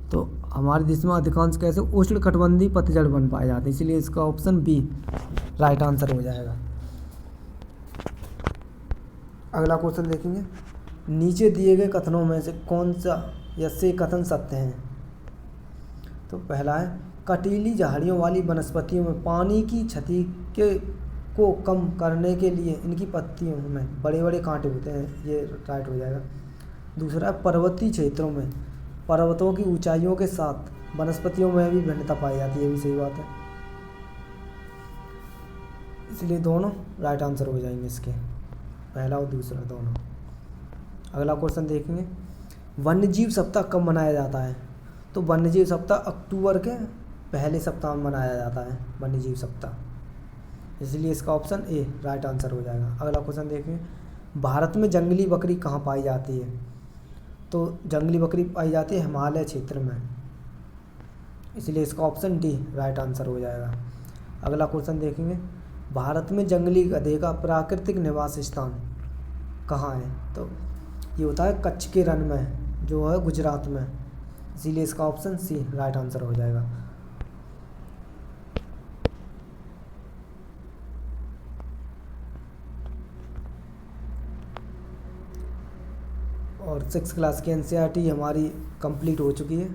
तो हमारे देश में अधिकांश कैसे उष्णकटिबंधीय पतझड़ वन पाए जाते हैं, इसलिए इसका ऑप्शन बी राइट आंसर हो जाएगा। अगला क्वेश्चन देखेंगे, नीचे दिए गए कथनों में से कौन सा या से कथन सत्य हैं। तो पहला है, कटीली झाड़ियों वाली वनस्पतियों में पानी की क्षति को कम करने के लिए इनकी पत्तियों में बड़े बड़े कांटे होते हैं, ये राइट हो जाएगा। दूसरा है, पर्वतीय क्षेत्रों में पर्वतों की ऊंचाइयों के साथ वनस्पतियों में भी भिन्नता पाई जाती है, ये भी सही बात है, इसलिए दोनों राइट आंसर हो जाएंगे इसके, पहला और दूसरा दोनों। अगला क्वेश्चन देखेंगे, वन्यजीव सप्ताह कब मनाया जाता है। तो वन्यजीव सप्ताह अक्टूबर के पहले सप्ताह में मनाया जाता है वन्यजीव सप्ताह, इसलिए इसका ऑप्शन ए राइट आंसर हो जाएगा। अगला क्वेश्चन देखें, भारत में जंगली बकरी कहाँ पाई जाती है। तो जंगली बकरी पाई जाती है हिमालय क्षेत्र में, इसलिए इसका ऑप्शन डी राइट आंसर हो जाएगा। अगला क्वेश्चन देखेंगे, भारत में जंगली गधे का प्राकृतिक निवास स्थान कहाँ है। तो ये होता है कच्छ के रण में, जो है गुजरात में, इसीलिए इसका ऑप्शन सी राइट आंसर हो जाएगा। और 6th क्लास की NCERT हमारी कंप्लीट हो चुकी है।